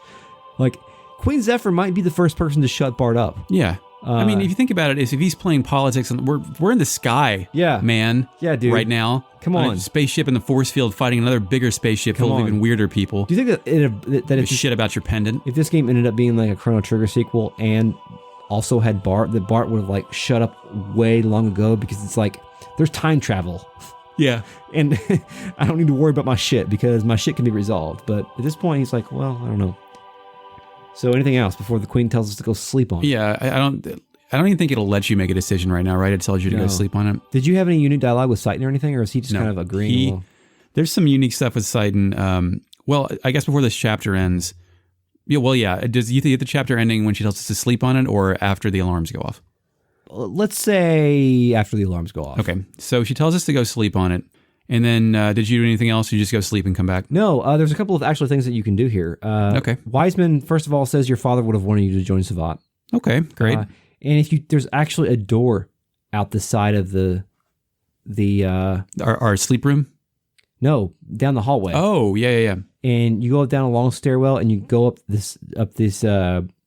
like, Queen Zephyr might be the first person to shut Bart up. Yeah. I mean, if you think about it, if he's playing politics, and we're in the sky, man. Yeah, dude. Right now. Come on. A spaceship in the force field fighting another bigger spaceship full of even weirder people. Do you think that if shit about your pendant? If this game ended up being like a Chrono Trigger sequel and also had Bart, that Bart would have like shut up way long ago because it's like there's time travel. Yeah. And I don't need to worry about my shit because my shit can be resolved. But at this point, he's like, well, I don't know. So anything else before the Queen tells us to go sleep on it? Yeah, I don't even think it'll let you make a decision right now, right? It tells you to go sleep on it. Did you have any unique dialogue with Satan or anything, or is he just kind of agreeing? There's some unique stuff with Satan. Well, I guess before this chapter ends. Yeah, well, yeah. Does you think the chapter ending when she tells us to sleep on it, or after the alarms go off? Let's say after the alarms go off. Okay, so she tells us to go sleep on it. And then did you do anything else? You just go sleep and come back? No, there's a couple of actual things that you can do here. Okay. Wiseman, first of all, says your father would have wanted you to join Shevat. Okay, great. And if there's actually a door out the side of our sleep room? No, down the hallway. Oh, yeah. And you go down a long stairwell and you go up this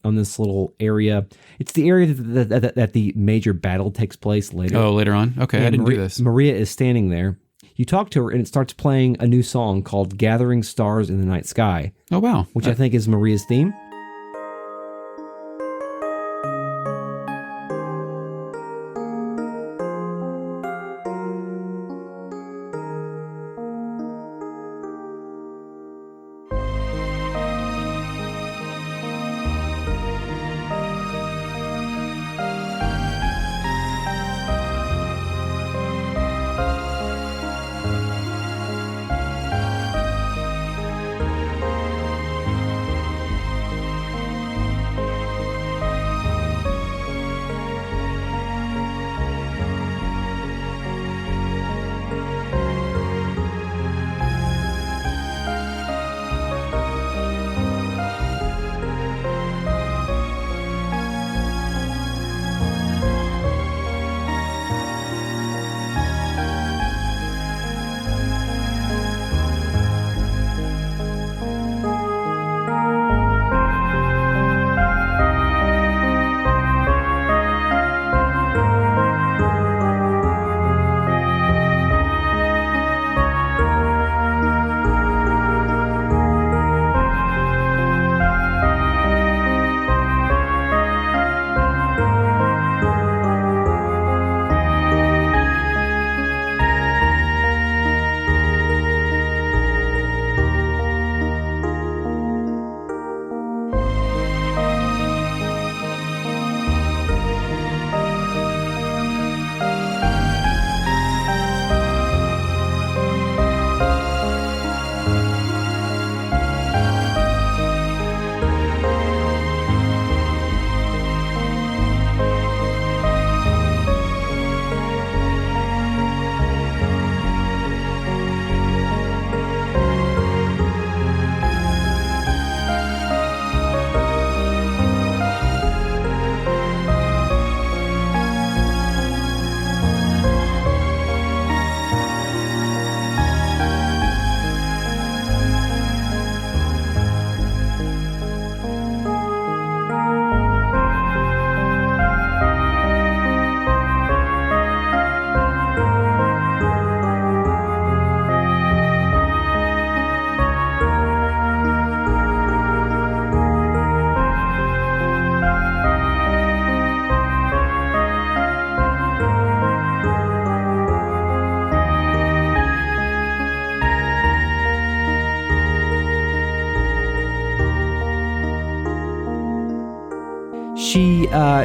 on this little area. It's the area that the major battle takes place later. Oh, later on? Okay, and I didn't do this. Maria is standing there. You talk to her, and it starts playing a new song called Gathering Stars in the Night Sky. Oh, wow. Which I think is Maria's theme.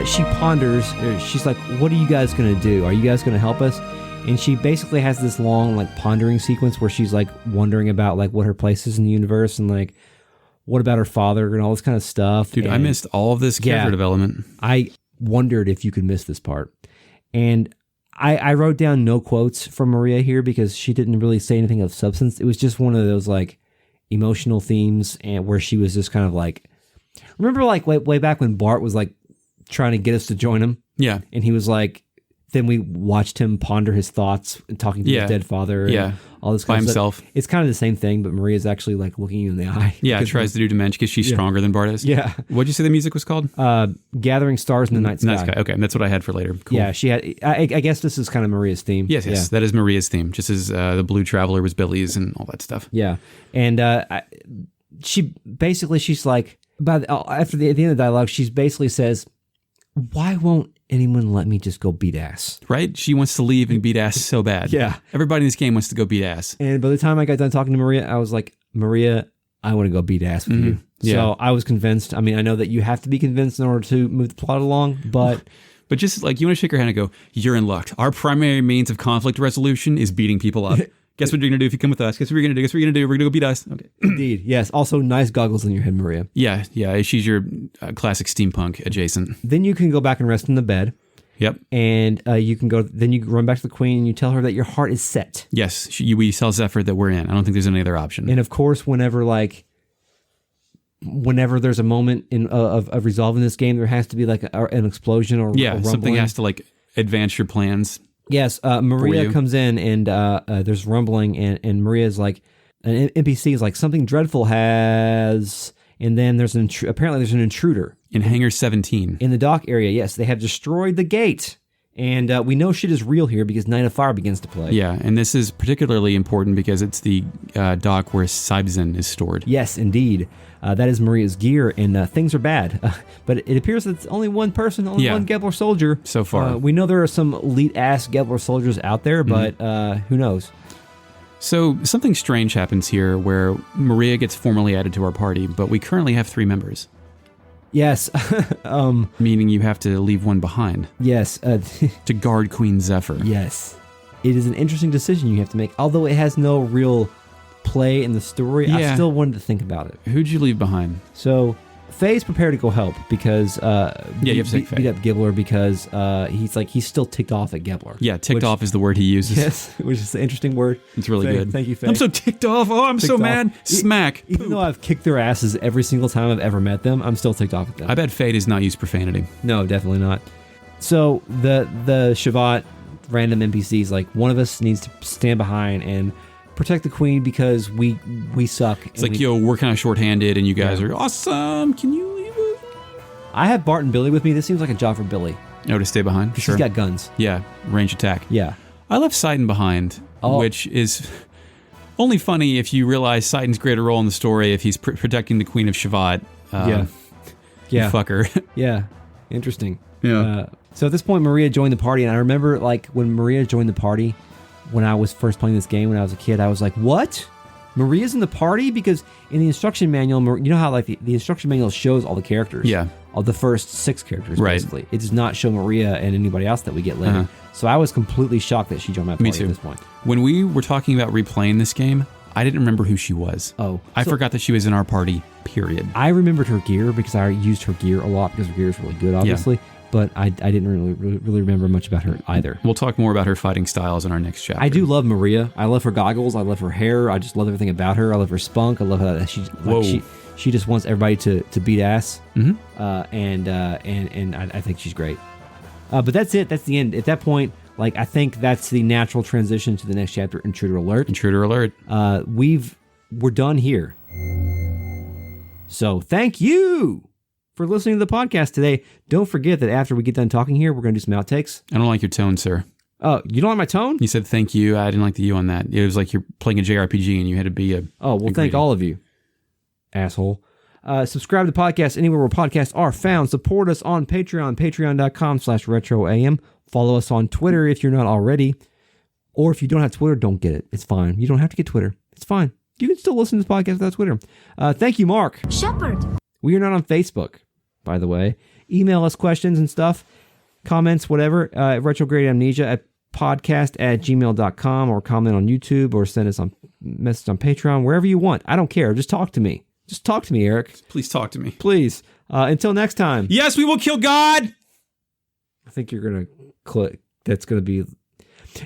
She ponders. She's like, what are you guys going to do? Are you guys going to help us? And she basically has this long like pondering sequence where she's like wondering about like what her place is in the universe and like what about her father and all this kind of stuff. Dude, and I missed all of this character development. I wondered if you could miss this part. And I wrote down no quotes from Maria here because she didn't really say anything of substance. It was just one of those like emotional themes and where she was just kind of like, remember like way back when Bart was like trying to get us to join him? Yeah. And he was like then we watched him ponder his thoughts and talking to his dead father. And all this by kind of himself. Stuff. It's kind of the same thing, but Maria's actually like looking you in the eye. Yeah, tries to do dementia because she's stronger than Bart is. Yeah. What'd you say the music was called? Gathering Stars in the Night Sky. Night Sky. Okay, that's what I had for later. Cool. Yeah, she had. I guess this is kind of Maria's theme. Yes, that is Maria's theme. Just as the Blue Traveler was Billy's and all that stuff. Yeah, and she's like, at the end of the dialogue, she basically says, "Why won't anyone let me just go beat ass?" Right? She wants to leave and beat ass so bad. Yeah. Everybody in this game wants to go beat ass. And by the time I got done talking to Maria, I was like, Maria, I want to go beat ass with you. Yeah. So I was convinced. I mean, I know that you have to be convinced in order to move the plot along, but... But just like, you want to shake her hand and go, you're in luck. Our primary means of conflict resolution is beating people up. Guess what you're going to do if you come with us? Guess what you're going to do? Guess what you're going to do? We're going to go beat us. Okay. Indeed, yes. Also, nice goggles in your head, Maria. Yeah. She's your classic steampunk adjacent. Then you can go back and rest in the bed. Yep. And you can go. Then you run back to the queen and you tell her that your heart is set. Yes. We tell Zephyr that we're in. I don't think there's any other option. And of course, whenever there's a moment of resolving this game, there has to be like an explosion or a something has to like advance your plans. Yes, Maria comes in and there's rumbling and Maria's like, an NPC is like, something dreadful has, and then there's apparently there's an intruder. In Hangar 17. In the dock area, yes, they have destroyed the gate. And we know shit is real here because Night of Fire begins to play. Yeah, and this is particularly important because it's the dock where Sibzen is stored. Yes, indeed. That is Maria's gear, and things are bad. But it appears that it's only one person, one Gebler soldier. So far. We know there are some elite-ass Gebler soldiers out there, but who knows? So something strange happens here where Maria gets formally added to our party, but we currently have 3 members. Yes. Meaning you have to leave one behind. Yes. To guard Queen Zephyr. Yes. It is an interesting decision you have to make. Although it has no real play in the story, I still wanted to think about it. Who'd you leave behind? So Faye's prepared to go help because you have to take Faye. beat up Gebler because he's still ticked off at Gebler. Yeah, ticked off is the word he uses. Yes, which is an interesting word. It's really Faye, good. Thank you, Faye. I'm so ticked off. Oh, I'm so mad. Smack. Even though I've kicked their asses every single time I've ever met them, I'm still ticked off at them. I bet Faye does not use profanity. No, definitely not. So the Shevat random NPCs, like, one of us needs to stand behind and protect the queen because we suck. It's like, we're kind of shorthanded and you guys are awesome. Can you leave us? I have Bart and Billy with me. This seems like a job for Billy. Oh, to stay behind? Sure. He's got guns. Yeah, range attack. Yeah. I left Sidon behind, which is only funny if you realize Sidon's greater role in the story if he's protecting the Queen of Shevat. Yeah. You fucker. Yeah. Interesting. Yeah. So at this point, Maria joined the party, and I remember, like, when Maria joined the party, when I was first playing this game when I was a kid, I was like, what? Maria's in the party? Because in the instruction manual, you know how like the instruction manual shows all the characters? Yeah. All the first 6 characters, right. Basically. It does not show Maria and anybody else that we get later. So I was completely shocked that she joined my party at this point. When we were talking about replaying this game, I didn't remember who she was. Oh. I forgot that she was in our party, period. I remembered her gear because I used her gear a lot because her gear is really good, obviously. Yeah. But I didn't really remember much about her either. We'll talk more about her fighting styles in our next chapter. I do love Maria. I love her goggles. I love her hair. I just love everything about her. I love her spunk. I love how she just wants everybody to beat ass. Mm-hmm. And I think she's great. But that's it. That's the end. At that point, like, I think that's the natural transition to the next chapter. Intruder alert. Intruder alert. We're done here. So thank you for listening to the podcast today. Don't forget that after we get done talking here, we're going to do some outtakes. I don't like your tone, sir. Oh, you don't like my tone? You said thank you. I didn't like the you on that. It was like you're playing a JRPG and you had to be a... Oh, well, thank all of you, asshole. Subscribe to the podcast anywhere where podcasts are found. Support us on Patreon, patreon.com/retroam. Follow us on Twitter if you're not already. Or if you don't have Twitter, don't get it. It's fine. You don't have to get Twitter. It's fine. You can still listen to this podcast without Twitter. Thank you, Mark. Shepherd. We are not on Facebook, by the way. Email us questions and stuff, comments, whatever, retrograde amnesia at podcast@gmail.com, or comment on YouTube, or send us a message on Patreon, wherever you want. I don't care. Just talk to me. Just talk to me, Eric. Please talk to me. Please. Until next time. Yes, we will kill God! I think you're going to click. That's going to be...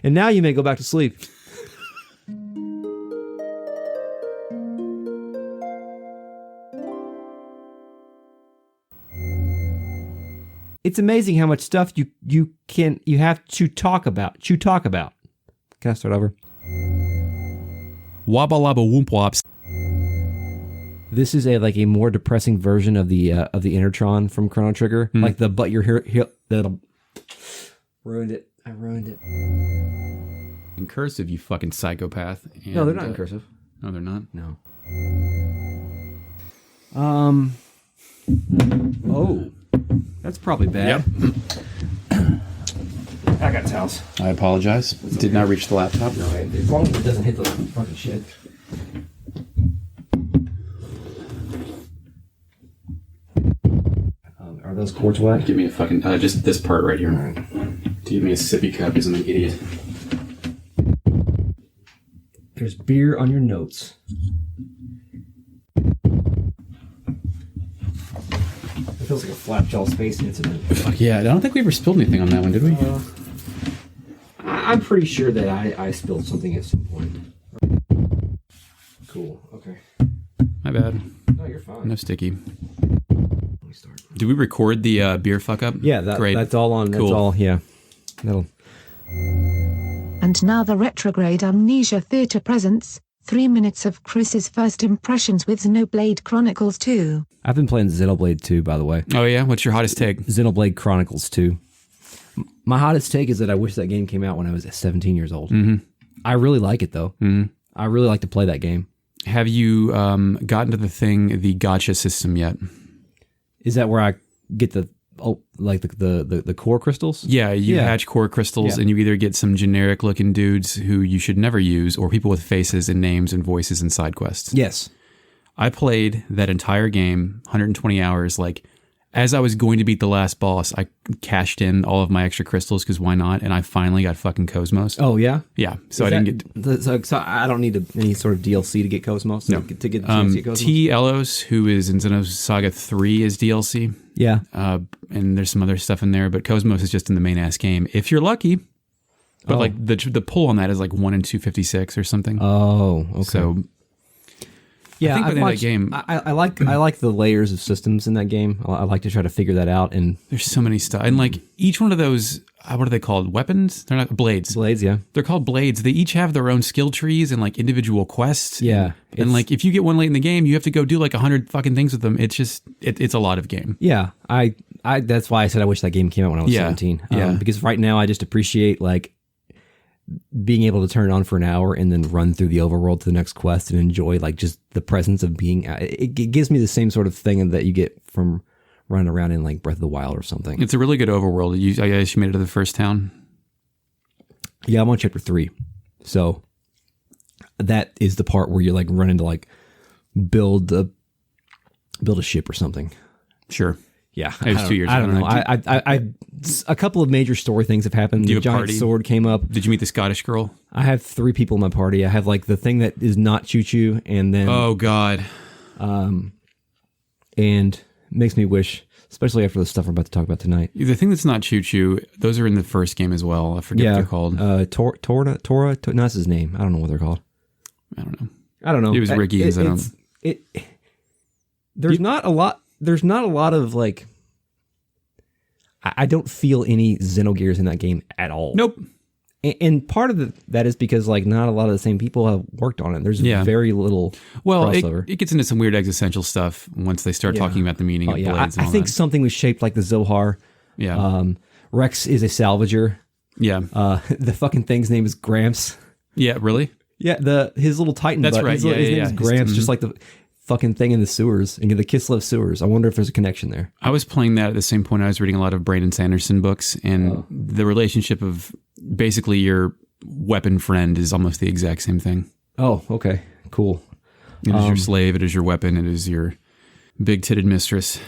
And now you may go back to sleep. It's It's amazing how much stuff you have to talk about. Can I start over? Wabba labba whoomp wops. This is a more depressing version of the Intertron from Chrono Trigger. Like the but you're here that'll ruined it. I ruined it. In cursive, you fucking psychopath. And, No, they're not in cursive. No, they're not. No. Oh, that's probably bad. Yep. I got towels. I apologize. Did not reach the laptop. No, as long as it doesn't hit the fucking shit. Are those cords wet? Give me a fucking just this part right here. Right. To give me a sippy cup because I'm an idiot. There's beer on your notes. It feels like a Flapjaw space incident. Fuck yeah! I don't think we ever spilled anything on that one, did we? I'm pretty sure that I spilled something at some point. Cool. Okay. My bad. No, you're fine. No sticky. Let me start. Did we record the beer fuck up? Yeah, Great. that's all on. Cool. That's all. Yeah. That'll. And now the Retrograde Amnesia Theatre presents 3 minutes of Chris's first impressions with Xenoblade Chronicles 2. I've been playing Xenoblade 2, by the way. Oh yeah, what's your hottest take? Xenoblade Chronicles 2. My hottest take is that I wish that game came out when I was 17 years old. Mm-hmm. I really like it though. Mm-hmm. I really like to play that game. Have you gotten to the gacha system yet? Is that where I get the core crystals? Yeah, you hatch core crystals and you either get some generic looking dudes who you should never use or people with faces and names and voices and side quests. Yes. I played that entire game, 120 hours, as I was going to beat the last boss, I cashed in all of my extra crystals because why not? And I finally got fucking Cosmos. Oh, yeah? Yeah. So I didn't get... So I don't need any sort of DLC to get Cosmos? No. To get the chance to get Cosmos? T. Elos, who is in Xenosaga 3, is DLC. Yeah. And there's some other stuff in there, but Cosmos is just in the main ass game. If you're lucky. But the pull on that is 1 in 256 or something. Oh, okay. So... Yeah, I think within that game, I like the layers of systems in that game. I like to try to figure that out. And there's so many stuff, and each one of those, what are they called? Weapons? They're not blades. Blades, yeah. They're called blades. They each have their own skill trees and individual quests. Yeah, and if you get one late in the game, you have to go do 100 fucking things with them. It's just it's a lot of game. Yeah, I that's why I said I wish that game came out when I was 17. Yeah, because right now I just appreciate being able to turn it on for an hour and then run through the overworld to the next quest and enjoy just the presence of being. It gives me the same sort of thing that you get from running around in Breath of the Wild or something. It's a really good overworld. I guess you made it to the first town. Yeah, I'm on chapter 3, so that is the part where you run into build a ship or something. Sure. Yeah, it was 2 years. I don't know. I a couple of major story things have happened. Do you The have a giant party? sword came up. Did you meet the Scottish girl? I have 3 people in my party. I have the thing that is not Chu-Chu, and then Oh God. and makes me wish, especially after the stuff we're about to talk about tonight. The thing that's not Chu-Chu, those are in the first game as well. I forget what they're called. Tora, no, that's his name. I don't know what they're called. I don't know. I don't know. It was Ricky and Zeno. There's not a lot. There's not a lot of I don't feel any Xenogears in that game at all. Nope. And part of that is because not a lot of the same people have worked on it. There's very little crossover. It gets into some weird existential stuff once they start talking about the meaning of blades. And I all think that. something was shaped like the Zohar. Yeah. Rex is a salvager. Yeah. The fucking thing's name is Gramps. Yeah. Really? Yeah. His little Titan. That's right. His name is Gramps, just like the fucking thing in the sewers, and the Kislev sewers. I wonder if there's a connection there. I was playing that at the same point I was reading a lot of Brandon Sanderson books, and the relationship of basically your weapon friend is almost the exact same thing. Oh, okay. Cool. It is your slave, it is your weapon, it is your big-titted mistress.